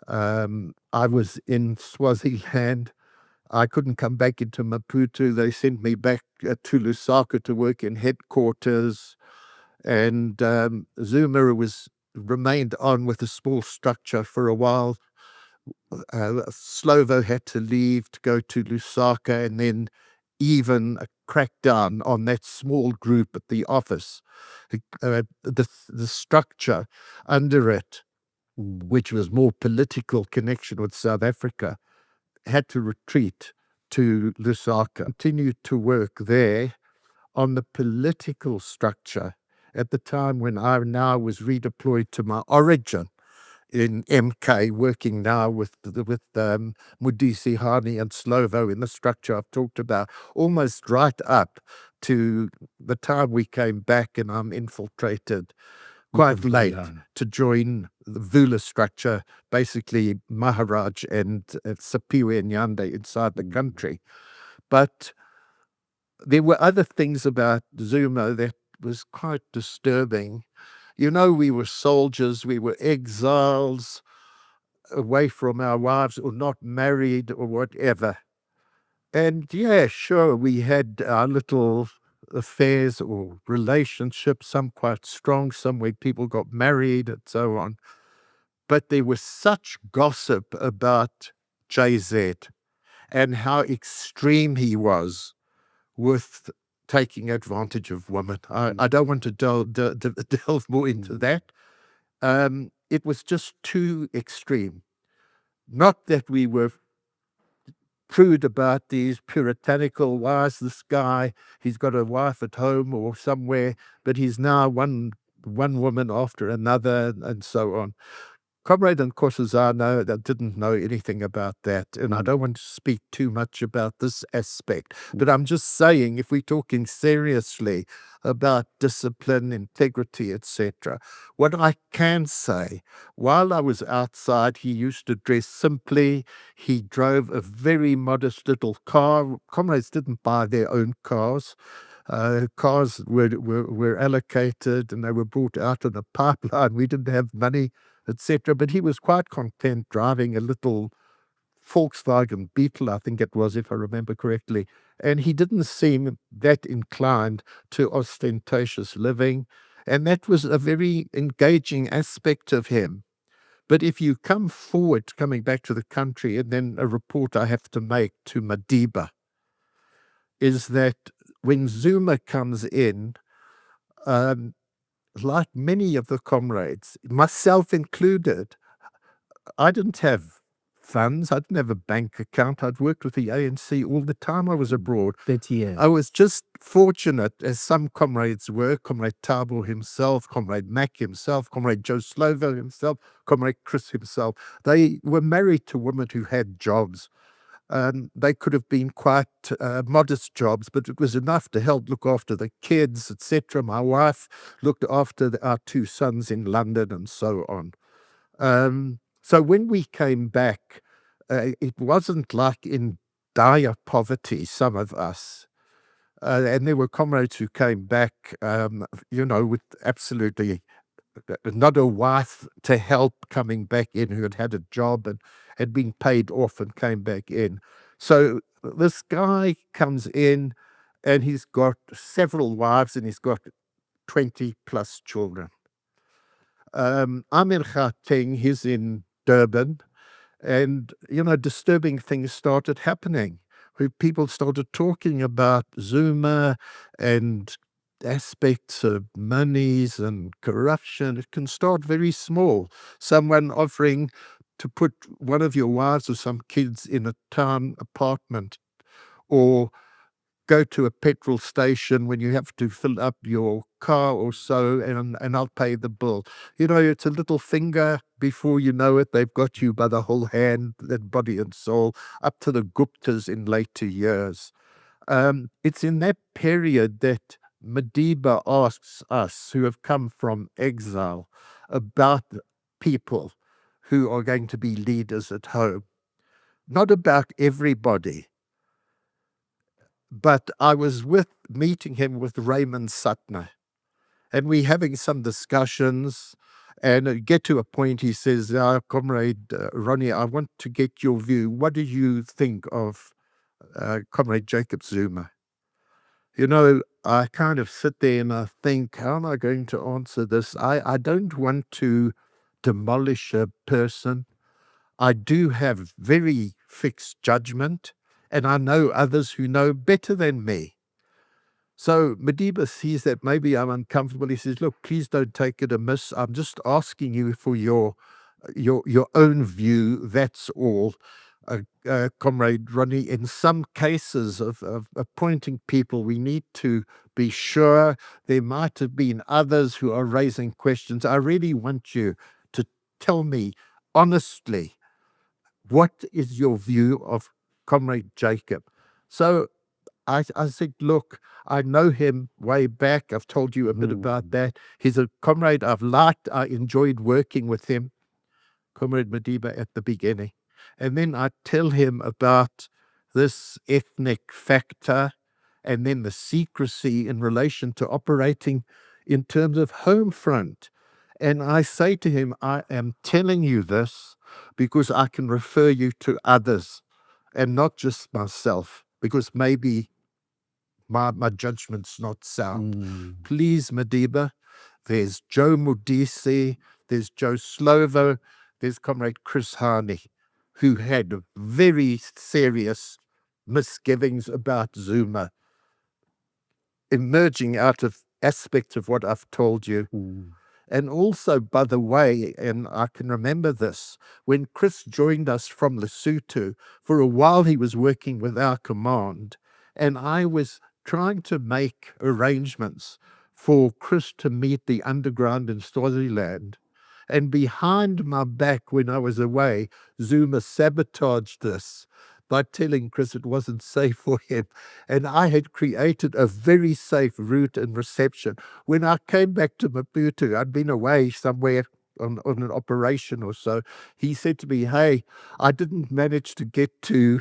I was in Swaziland. I couldn't come back into Maputo. They sent me back to Lusaka to work in headquarters. And Zuma remained on with a small structure for a while. Slovo had to leave to go to Lusaka, and then even a crackdown on that small group at the office. The structure under it, which was more political connection with South Africa, had to retreat to Lusaka. Continued to work there on the political structure at the time when I now was redeployed to my origin in MK, working now with Modise, Hani and Slovo in the structure I've talked about, almost right up to the time we came back and I'm infiltrated quite late to join the Vula structure, basically Maharaj and Sapiwe and Nyande inside the country. But there were other things about Zuma that was quite disturbing. You know, we were soldiers, we were exiles, away from our wives or not married or whatever. And yeah, sure, we had our little affairs or relationships, some quite strong, some where people got married and so on. But there was such gossip about JZ and how extreme he was with taking advantage of women. I don't want to delve more into that. It was just too extreme. Not that we were prude about these puritanical, why is this guy, he's got a wife at home or somewhere, but he's now one woman after another and so on. Comrade Nkosazana that didn't know anything about that, and I don't want to speak too much about this aspect, but I'm just saying, if we're talking seriously about discipline, integrity, etc., what I can say, while I was outside, he used to dress simply. He drove a very modest little car. Comrades didn't buy their own cars. Cars were allocated and they were brought out on a pipeline. We didn't have money, etc. But he was quite content driving a little Volkswagen Beetle, I think it was, if I remember correctly. And he didn't seem that inclined to ostentatious living. And that was a very engaging aspect of him. But if you come forward, coming back to the country, and then a report I have to make to Madiba, is that when Zuma comes in, like many of the comrades, myself included, I didn't have funds. I didn't have a bank account. I'd worked with the ANC all the time I was abroad. 30 years. I was just fortunate, as some comrades were, Comrade Tambo himself, Comrade Mac himself, Comrade Joe Slovo himself, Comrade Chris himself. They were married to women who had jobs. They could have been quite modest jobs, but it was enough to help look after the kids, etc. My wife looked after our two sons in London and so on. So when we came back, it wasn't like in dire poverty, some of us. And there were comrades who came back, with absolutely not a wife to help coming back in, who had a job and had been paid off and came back in. So this guy comes in and he's got several wives and he's got 20 plus children. I'm in Gauteng, he's in Durban, and, disturbing things started happening. People started talking about Zuma and aspects of monies and corruption. It can start very small. Someone offering to put one of your wives or some kids in a town apartment, or go to a petrol station when you have to fill up your car or so, and I'll pay the bill. It's a little finger. Before you know it, they've got you by the whole hand, and body and soul, up to the Guptas in later years. It's in that period that Madiba asks us, who have come from exile, about people who are going to be leaders at home. Not about everybody. But I was meeting him with Raymond Sutner, and we having some discussions, and get to a point, he says, Comrade Ronnie, I want to get your view. What do you think of Comrade Jacob Zuma? I kind of sit there and I think, how am I going to answer this? I don't want to demolish a person. I do have very fixed judgment, and I know others who know better than me. So Madiba sees that maybe I'm uncomfortable. He says, look, please don't take it amiss. I'm just asking you for your own view. That's all. Comrade Ronnie, in some cases of appointing people, we need to be sure. There might have been others who are raising questions. I really want you to tell me honestly, what is your view of Comrade Jacob? So I said, look, I know him way back. I've told you a bit about that. He's a comrade I've liked. I enjoyed working with him, Comrade Madiba, at the beginning. And then I tell him about this ethnic factor and then the secrecy in relation to operating in terms of home front. And I say to him, I am telling you this because I can refer you to others and not just myself, because maybe my judgment's not sound. Please, Madiba, there's Joe Modise, there's Joe Slovo, there's Comrade Chris Harney, who had very serious misgivings about Zuma, emerging out of aspects of what I've told you. And also, by the way, and I can remember this, when Chris joined us from Lesotho, for a while he was working with our command, and I was trying to make arrangements for Chris to meet the underground in Swaziland. And behind my back, when I was away, Zuma sabotaged this by telling Chris it wasn't safe for him. And I had created a very safe route and reception. When I came back to Maputo, I'd been away somewhere on an operation or so. He said to me, hey, I didn't manage to get to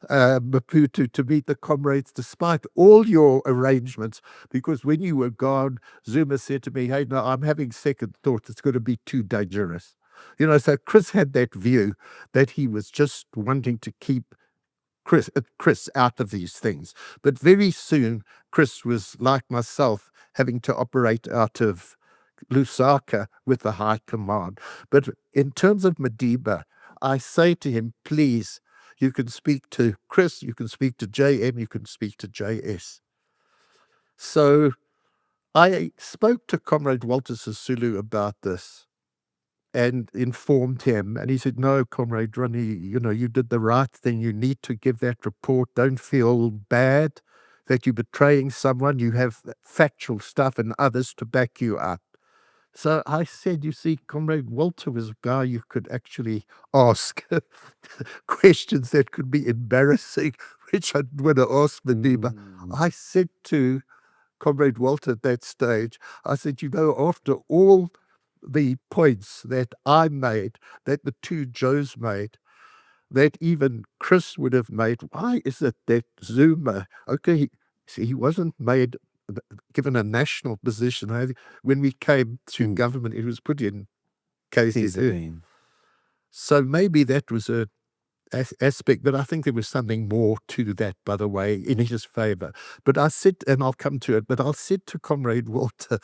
Maputo to meet the comrades despite all your arrangements, because when you were gone, Zuma said to me, hey, no, I'm having second thoughts. It's going to be too dangerous. You know, so Chris had that view that he was just wanting to keep Chris out of these things. But very soon, Chris was, like myself, having to operate out of Lusaka with the high command. But in terms of Madiba, I say to him, please, you can speak to Chris, you can speak to JM, you can speak to JS. So I spoke to Comrade Walter Sisulu about this and informed him. And he said, no, Comrade Ronnie, you know, you did the right thing. You need to give that report. Don't feel bad that you're betraying someone. You have factual stuff and others to back you up. So I said, you see, Comrade Walter was a guy you could actually ask questions that could be embarrassing, which I didn't want to ask Madiba. I said to Comrade Walter at that stage, I said, you know, after all the points that I made, that the two Joes made, that even Chris would have made, why is it that Zuma, okay, he wasn't given a national position. When we came to government, it was put in KZN. So maybe that was a aspect, but I think there was something more to that, by the way, in his favor. But I said, and I'll come to it, but I said to Comrade Walter,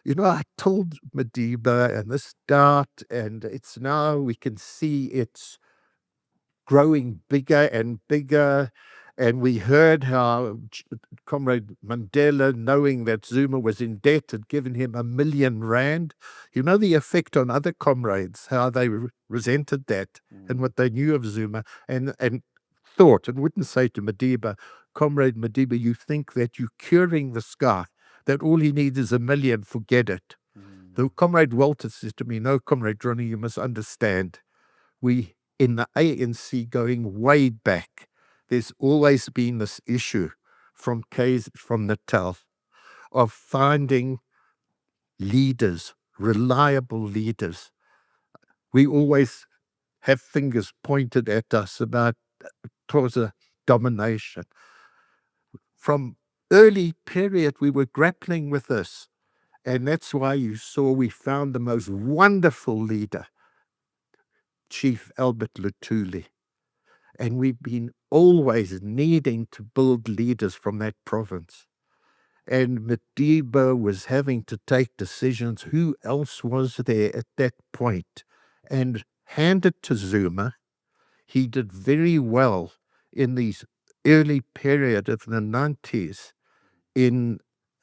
you know, I told Madiba and this doubt, and it's now we can see it's growing bigger and bigger. And we heard how Comrade Mandela, knowing that Zuma was in debt, had given him R1 million. You know the effect on other comrades, how they resented that and what they knew of Zuma, and thought, and wouldn't say to Madiba, Comrade Madiba, you think that you're curing this guy, that all he needs is R1 million, forget it. The Comrade Walter says to me, no, Comrade Ronnie, you must understand. We, in the ANC going way back, there's always been this issue from Natale of finding leaders, reliable leaders. We always have fingers pointed at us about Xhosa domination. From early period, we were grappling with this. And that's why you saw we found the most wonderful leader, Chief Albert Luthuli. And we've been always needing to build leaders from that province. And Madiba was having to take decisions. Who else was there at that point? And handed to Zuma, he did very well in these early period of the 90s in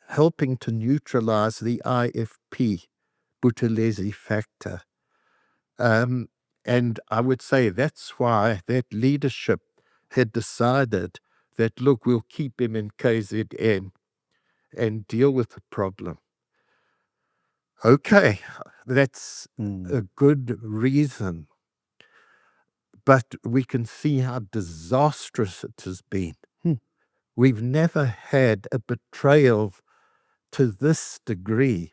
helping to neutralize the IFP, Buthelezi factor. And I would say that's why that leadership had decided that, look, we'll keep him in KZN and deal with the problem. Okay, that's a good reason. But we can see how disastrous it has been. we've never had a betrayal to this degree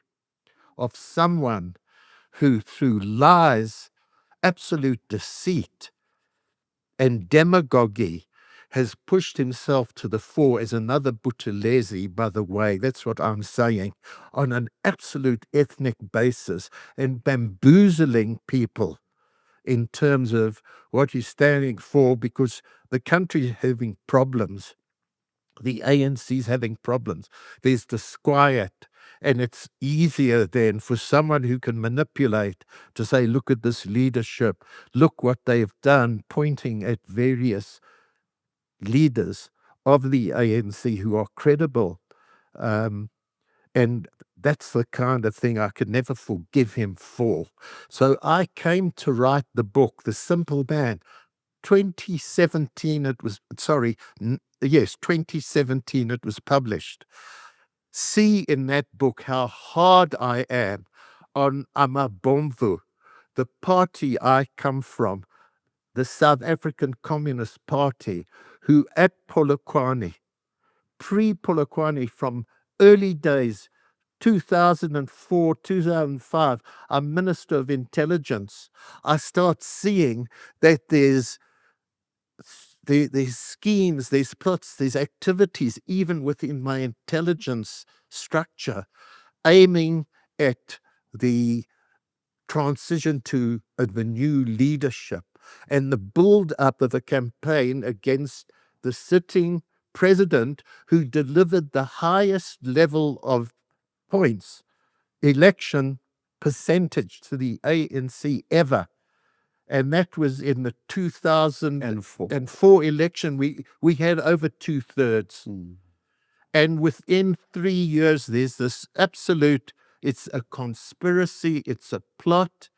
of someone who, through lies, absolute deceit, and demagogy, has pushed himself to the fore as another Buthelezi, by the way, that's what I'm saying, on an absolute ethnic basis, and bamboozling people in terms of what he's standing for, because the country is having problems. The ANC is having problems. There's disquiet. And it's easier then for someone who can manipulate to say, look at this leadership, look what they've done, pointing at various leaders of the ANC who are credible. And that's the kind of thing I could never forgive him for. So I came to write the book, The Simple Man. 2017 it was, 2017 it was published. See in that book how hard I am on Amabomvu, the party I come from, the South African Communist Party, who at Polokwane, pre-Polokwane, from early days, 2004, 2005, I'm Minister of Intelligence. I start seeing that there's schemes, there's plots, there's activities, even within my intelligence structure, aiming at the transition to the new leadership and the build-up of a campaign against the sitting president who delivered the highest level of points, election percentage to the ANC ever. And that was in the 2004 election. We had over 2/3. And within 3 years, there's this absolute, it's a conspiracy, it's a plot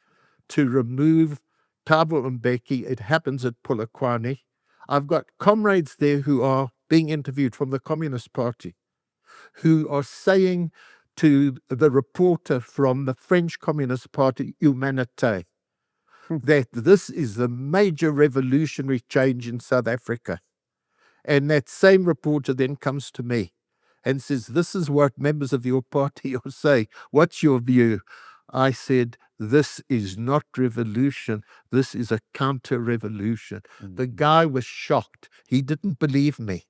to remove Tambo and Mbeki. It happens at Polokwane. I've got comrades there who are being interviewed from the Communist Party, who are saying to the reporter from the French Communist Party, Humanité, that this is the major revolutionary change in South Africa. And that same reporter then comes to me and says, this is what members of your party are saying. What's your view? I said, this is not revolution. This is a counter-revolution. The guy was shocked. He didn't believe me.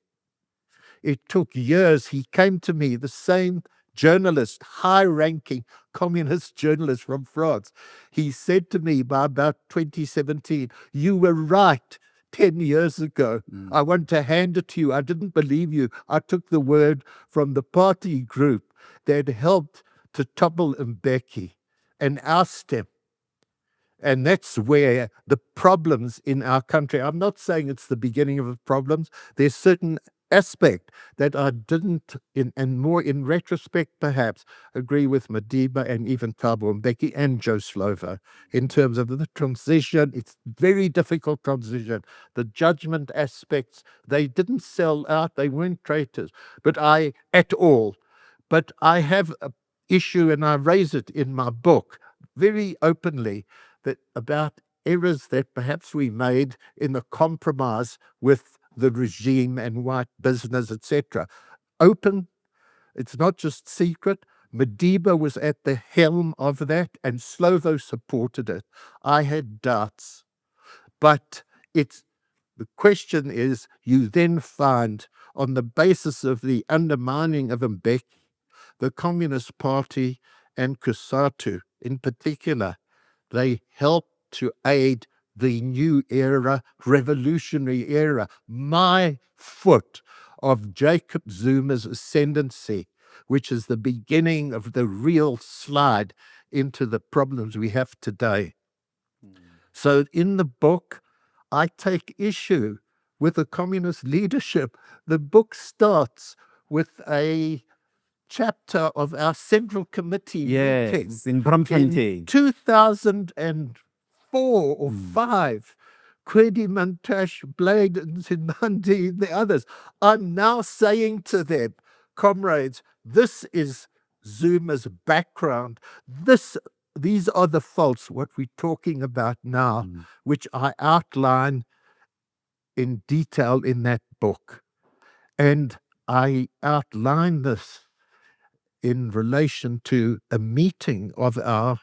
It took years. He came to me, the same journalist, high-ranking communist journalist from France. He said to me by about 2017, you were right 10 years ago. I want to hand it to you. I didn't believe you. I took the word from the party group that helped to topple Mbeki and oust him. And that's where the problems in our country, I'm not saying it's the beginning of the problems. There's certain aspect that I didn't, and more in retrospect perhaps, agree with Madiba and even Thabo Mbeki and Joe Slovo in terms of the transition. It's very difficult transition. The judgment aspects, they didn't sell out, they weren't traitors, at all. But I have an issue, and I raise it in my book very openly, that about errors that perhaps we made in the compromise with the regime and white business, etc. Open, it's not just secret. Madiba was at the helm of that, and Slovo supported it. I had doubts. But the question is, you then find, on the basis of the undermining of Mbeki, the Communist Party and Kusatu in particular, they helped to aid the new era, revolutionary era, my foot of Jacob Zuma's ascendancy, which is the beginning of the real slide into the problems we have today. So in the book, I take issue with the communist leadership. The book starts with a chapter of our Central Committee meeting in Braamfontein. in 2004 or 5. Kwedi Mantash, Blade, and Zinmandi, and the others. I'm now saying to them, comrades, this is Zuma's background. These are the faults, what we're talking about now, which I outline in detail in that book. And I outlined this in relation to a meeting of our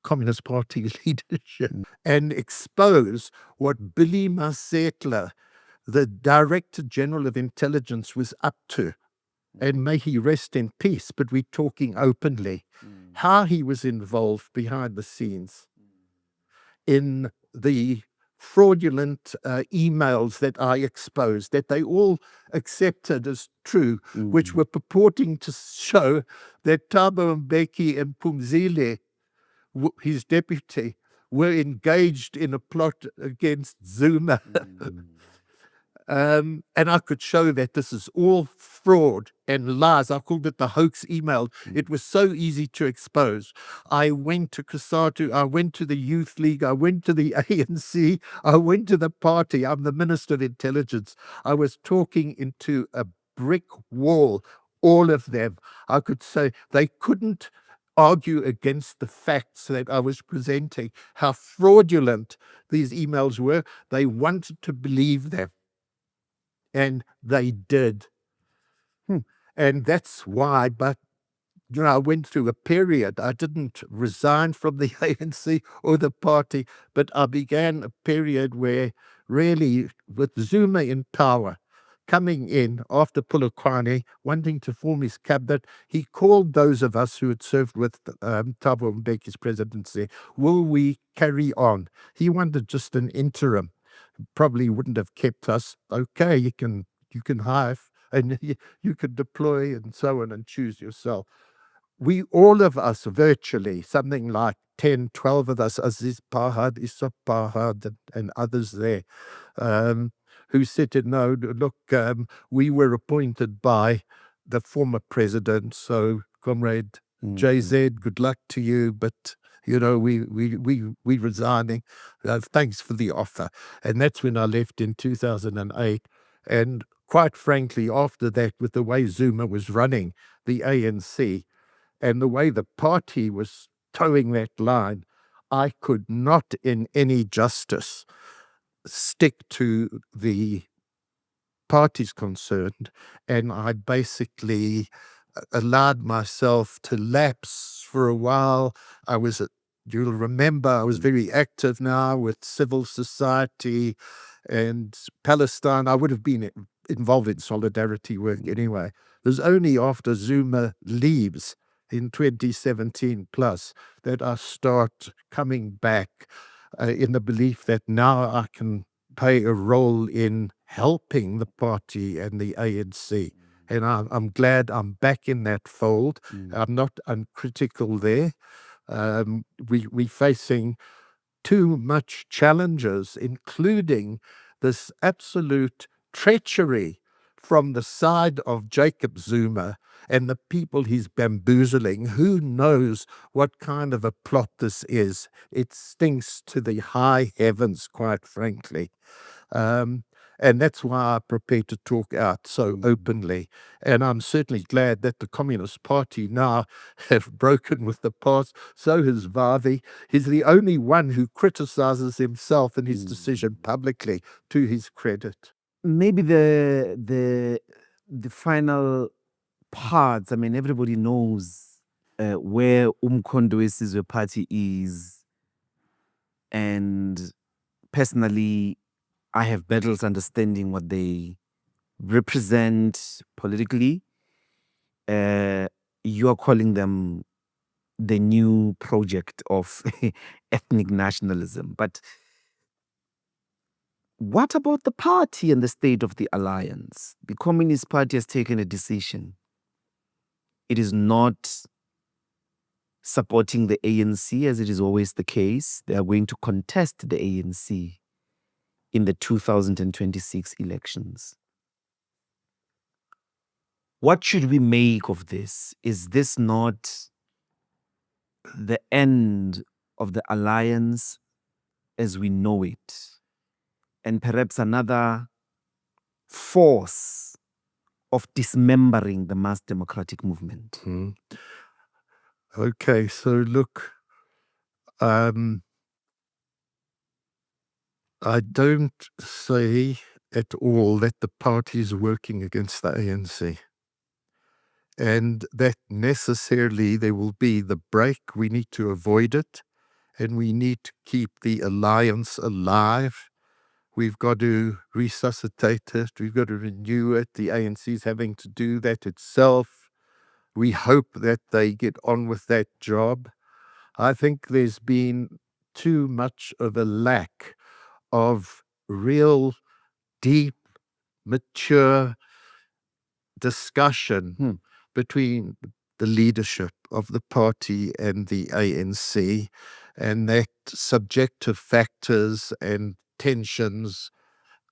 Communist Party leadership and expose what Billy Masekela, the Director General of Intelligence, was up to. And may he rest in peace, but we're talking openly. How he was involved behind the scenes in the fraudulent emails that I exposed, that they all accepted as true, which were purporting to show that Tambo, Mbeki and Phumzile, his deputy, were engaged in a plot against Zuma. And I could show that this is all fraud and lies. I called it the hoax email. It was so easy to expose. I went to COSATU, I went to the Youth League, I went to the ANC, I went to the party. I'm the Minister of Intelligence. I was talking into a brick wall, all of them. I could say they couldn't argue against the facts that I was presenting, how fraudulent these emails were. They wanted to believe them. And they did. And that's why, but I went through a period. I didn't resign from the ANC or the party, but I began a period where really, with Zuma in power, coming in after Polokwane, wanting to form his cabinet, he called those of us who had served with Thabo Mbeki's presidency, will we carry on? He wanted just an interim. Probably wouldn't have kept us. Okay, you can hive and you can deploy and so on and choose yourself. We, all of us, virtually, something like 10, 12 of us, Aziz Pahad, Issa Pahad, and others there, who said, no, look, we were appointed by the former president, so Comrade JZ, good luck to you, but we resigning. Thanks for the offer. And that's when I left in 2008. And quite frankly, after that, with the way Zuma was running the ANC and the way the party was towing that line, I could not in any justice stick to the parties concerned. And I basically allowed myself to lapse for a while. You'll remember, I was very active now with civil society and Palestine. I would have been involved in solidarity work anyway. It was only after Zuma leaves in 2017 plus that I start coming back in the belief that now I can play a role in helping the party and the ANC. And I'm glad I'm back in that fold. I'm not uncritical there. We're facing too much challenges, including this absolute treachery from the side of Jacob Zuma and the people he's bamboozling. Who knows what kind of a plot this is? It stinks to the high heavens, quite frankly. And that's why I prepare to talk out so openly. And I'm certainly glad that the Communist Party now have broken with the past. So has Vavi. He's the only one who criticizes himself and his decision publicly, to his credit. Maybe the final parts. I mean, everybody knows where uMkhonto weSizwe party is, and personally, I have battles understanding what they represent politically. You are calling them the new project of ethnic nationalism. But what about the party and the state of the alliance? The Communist Party has taken a decision. It is not supporting the ANC, as it is always the case. They are going to contest the ANC in the 2026 elections. What should we make of this? Is this not the end of the alliance as we know it? And perhaps another force of dismembering the mass democratic movement? Okay, so look, I don't say at all that the party is working against the ANC. And that necessarily there will be the break. We need to avoid it, and we need to keep the alliance alive. We've got to resuscitate it. We've got to renew it. The ANC is having to do that itself. We hope that they get on with that job. I think there's been too much of a lack of real, deep, mature discussion between the leadership of the party and the ANC, and that subjective factors and tensions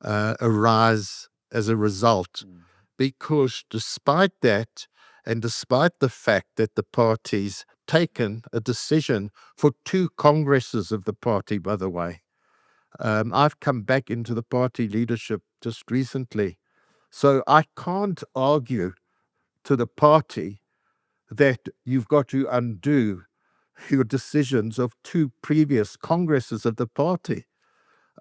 arise as a result. Because despite that, and despite the fact that the party's taken a decision for 2 congresses of the party, by the way, I've come back into the party leadership just recently. So I can't argue to the party that you've got to undo your decisions of 2 previous congresses of the party.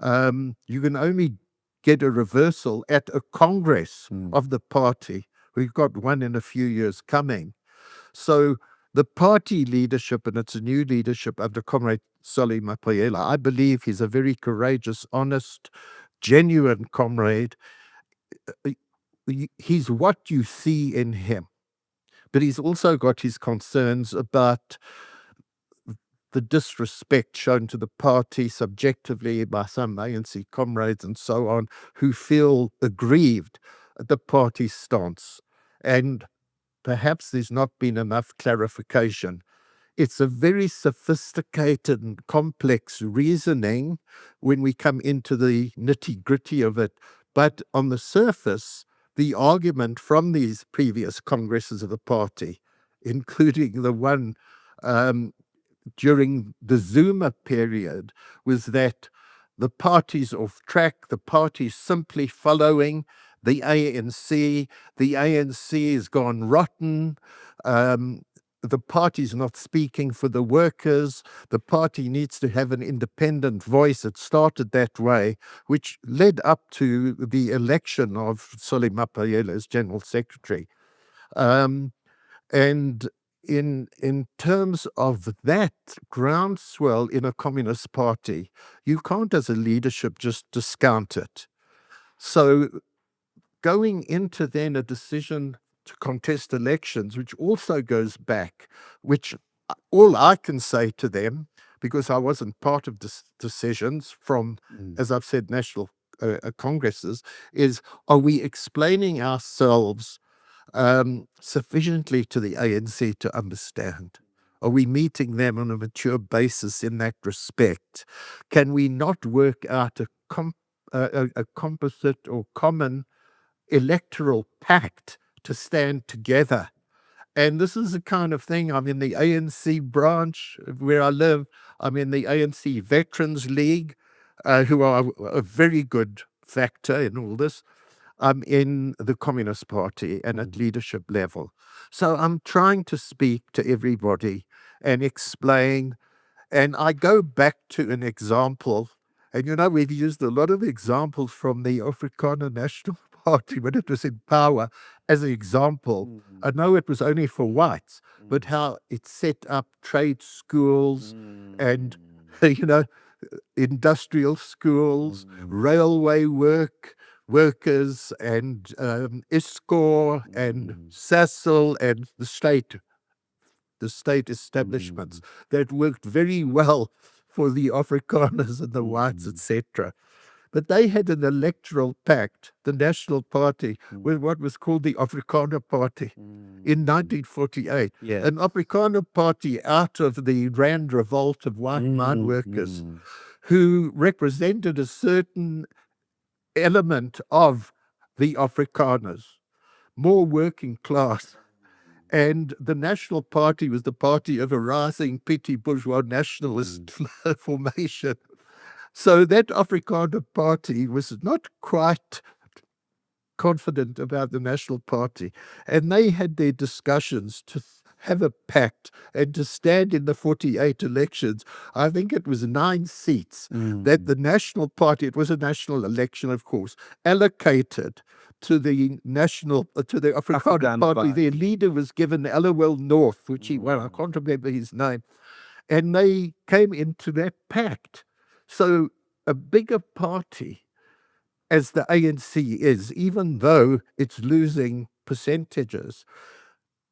You can only get a reversal at a congress of the party. We've got one in a few years coming. So the party leadership, and it's a new leadership under Comrade Solly Mapayela, I believe he's a very courageous, honest, genuine comrade. He's what you see in him. But he's also got his concerns about the disrespect shown to the party subjectively by some ANC comrades and so on, who feel aggrieved at the party's stance. And perhaps there's not been enough clarification. It's a very sophisticated and complex reasoning when we come into the nitty-gritty of it. But on the surface, the argument from these previous congresses of the party, including the one during the Zuma period, was that the party's off track, the party's simply following the ANC has gone rotten, the party's not speaking for the workers, the party needs to have an independent voice. It started that way, which led up to the election of Solly Mapayela as General Secretary. And in terms of that groundswell in a communist party, you can't as a leadership just discount it. So going into then a decision to contest elections, which also goes back, which all I can say to them, because I wasn't part of decisions from, as I've said, national congresses, is, are we explaining ourselves sufficiently to the ANC to understand? Are we meeting them on a mature basis in that respect? Can we not work out a composite or common electoral pact to stand together? And this is the kind of thing, I'm in the ANC branch where I live. I'm in the ANC Veterans League, who are a very good factor in all this. I'm in the Communist Party and at leadership level. So I'm trying to speak to everybody and explain. And I go back to an example. And, we've used a lot of examples from the Afrikaner National Party when it was in power as an example. I know it was only for whites, but how it set up trade schools and, industrial schools, railway workers and ISCOR and SASL and the state establishments that worked very well for the Afrikaners and the whites, etc. But they had an electoral pact, the National Party, with what was called the Afrikaner Party in 1948. Yeah. An Afrikaner Party out of the Rand Revolt of white mine workers who represented a certain element of the Afrikaners, more working class. And the National Party was the party of a rising petty bourgeois nationalist formation. So that Afrikaner Party was not quite confident about the National Party. And they had their discussions to have a pact and to stand in the 48 elections. I think it was 9 seats that the National Party, it was a national election, of course, allocated to the Afrikaner Party. Their leader was given Ellerwell North, which I can't remember his name, and they came into that pact. So a bigger party, as the ANC is, even though it's losing percentages,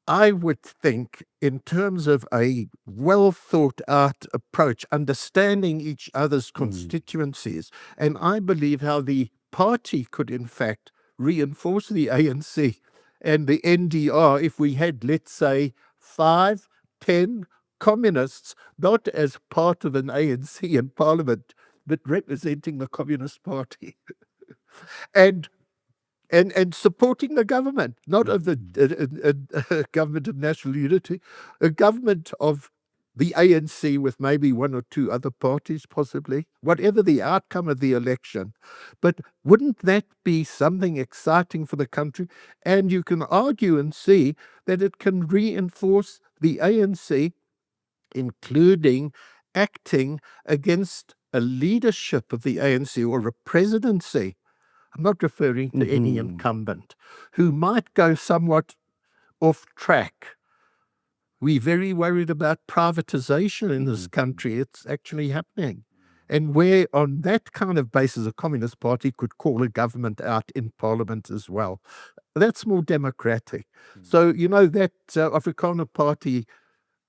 I would think in terms of a well thought out approach, understanding each other's constituencies, and I believe how the party could in fact reinforce the ANC and the NDR if we had, let's say, 5, 10 communists, not as part of an ANC in parliament, but representing the Communist Party. and supporting the government, not of the government of national unity, a government of the ANC with maybe 1 or 2 other parties, possibly, whatever the outcome of the election. But wouldn't that be something exciting for the country? And you can argue and see that it can reinforce the ANC, including acting against a leadership of the ANC or a presidency. I'm not referring to any incumbent who might go somewhat off track. We're very worried about privatization in this country. It's actually happening. And where on that kind of basis a Communist Party could call a government out in parliament as well. That's more democratic. So, that Afrikaner Party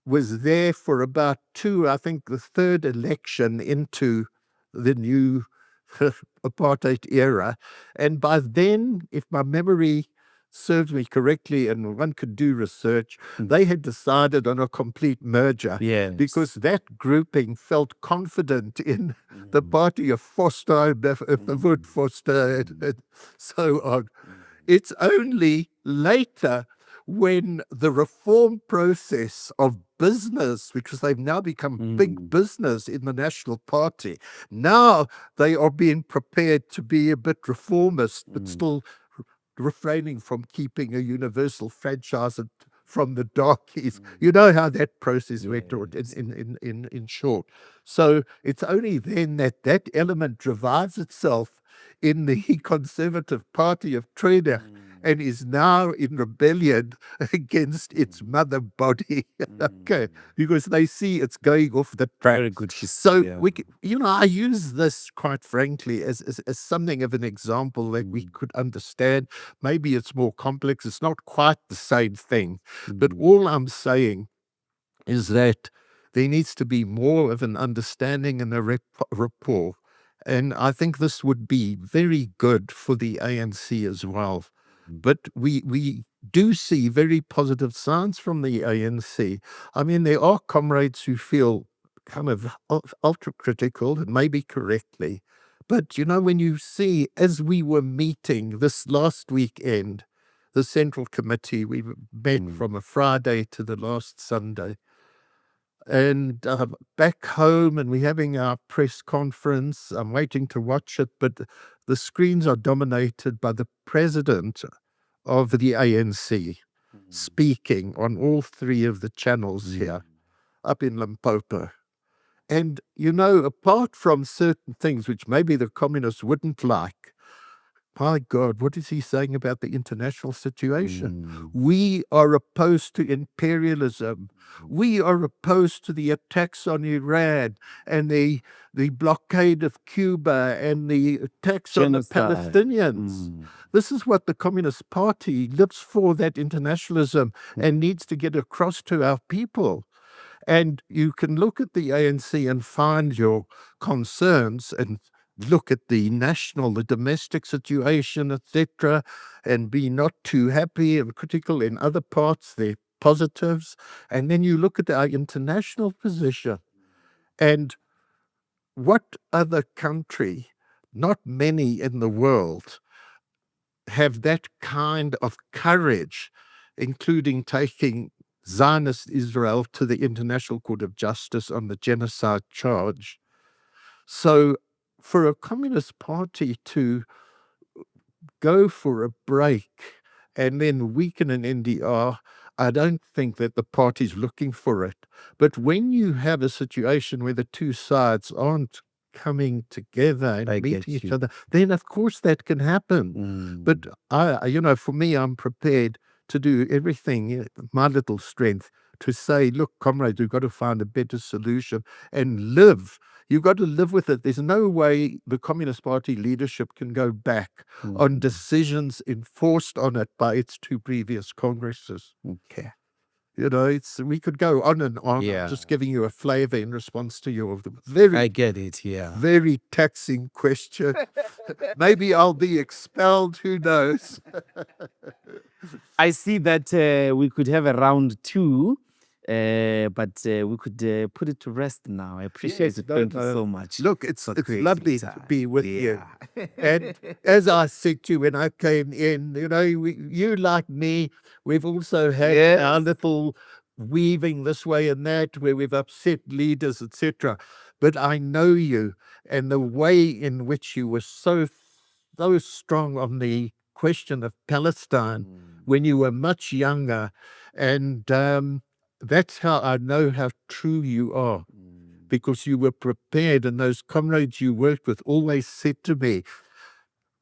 was there for about 2, I think the 3rd election into the new apartheid era. And by then, if my memory serves me correctly, and one could do research, they had decided on a complete merger because that grouping felt confident in the party of Foster, Wood Foster, and so on. It's only later when the reform process of business, because they've now become big business in the National Party, now they are being prepared to be a bit reformist, but still refraining from keeping a universal franchise from the darkies. You know how that process went in short. So it's only then that element revives itself in the Conservative Party of Trade and is now in rebellion against its mother body. Okay, because they see it's going off the track. Very good. So I use this quite frankly as something of an example that we could understand. Maybe it's more complex. It's not quite the same thing, but all I'm saying is that there needs to be more of an understanding and a rapport. And I think this would be very good for the ANC as well. But we do see very positive signs from the ANC. I mean, there are comrades who feel kind of ultra-critical, and maybe correctly. But, when you see, as we were meeting this last weekend, the Central Committee, we met from a Friday to the last Sunday. And back home, and we're having our press conference. I'm waiting to watch it, but the screens are dominated by the president of the ANC speaking on all 3 of the channels here up in Limpopo. And, apart from certain things which maybe the communists wouldn't like, my God, what is he saying about the international situation? We are opposed to imperialism. We are opposed to the attacks on Iran and the blockade of Cuba and the attacks on the Palestinians. This is what the Communist Party lives for, that internationalism, and needs to get across to our people. And you can look at the ANC and find your concerns and look at the domestic situation, etc., and be not too happy and critical in other parts. They're positives. And then you look at our international position. And what other country, not many in the world, have that kind of courage, including taking Zionist Israel to the International Court of Justice on the genocide charge? So for a Communist Party to go for a break and then weaken an NDR, I don't think that the party's looking for it. But when you have a situation where the two sides aren't coming together and I meeting get each you. other, then of course that can happen. But for me, I'm prepared to do everything, my little strength, to say, look, comrades, we've got to find a better solution and live. You've got to live with it. There's no way the Communist Party leadership can go back on decisions enforced on it by its two previous Congresses. Okay. We could go on and on. Yeah. I'm just giving you a flavor in response to your I get it, yeah. very taxing question. Maybe I'll be expelled, who knows? I see that we could have a round 2, but we could put it to rest now. I appreciate it. Thank you so much. Look, it's creating lovely to time. be with you. Yeah. And as I said to you when I came in, you like me, we've also had our little weaving this way and that, where we've upset leaders, etc. But I know you, and the way in which you were so strong on the question of Palestine when you were much younger, and that's how I know how true you are. Because you were prepared, and those comrades you worked with always said to me,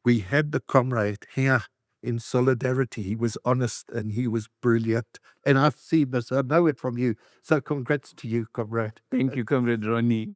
we had the comrade here in solidarity. He was honest and he was brilliant. And I've seen this, I know it from you. So congrats to you, comrade. Thank you, Comrade Ronnie.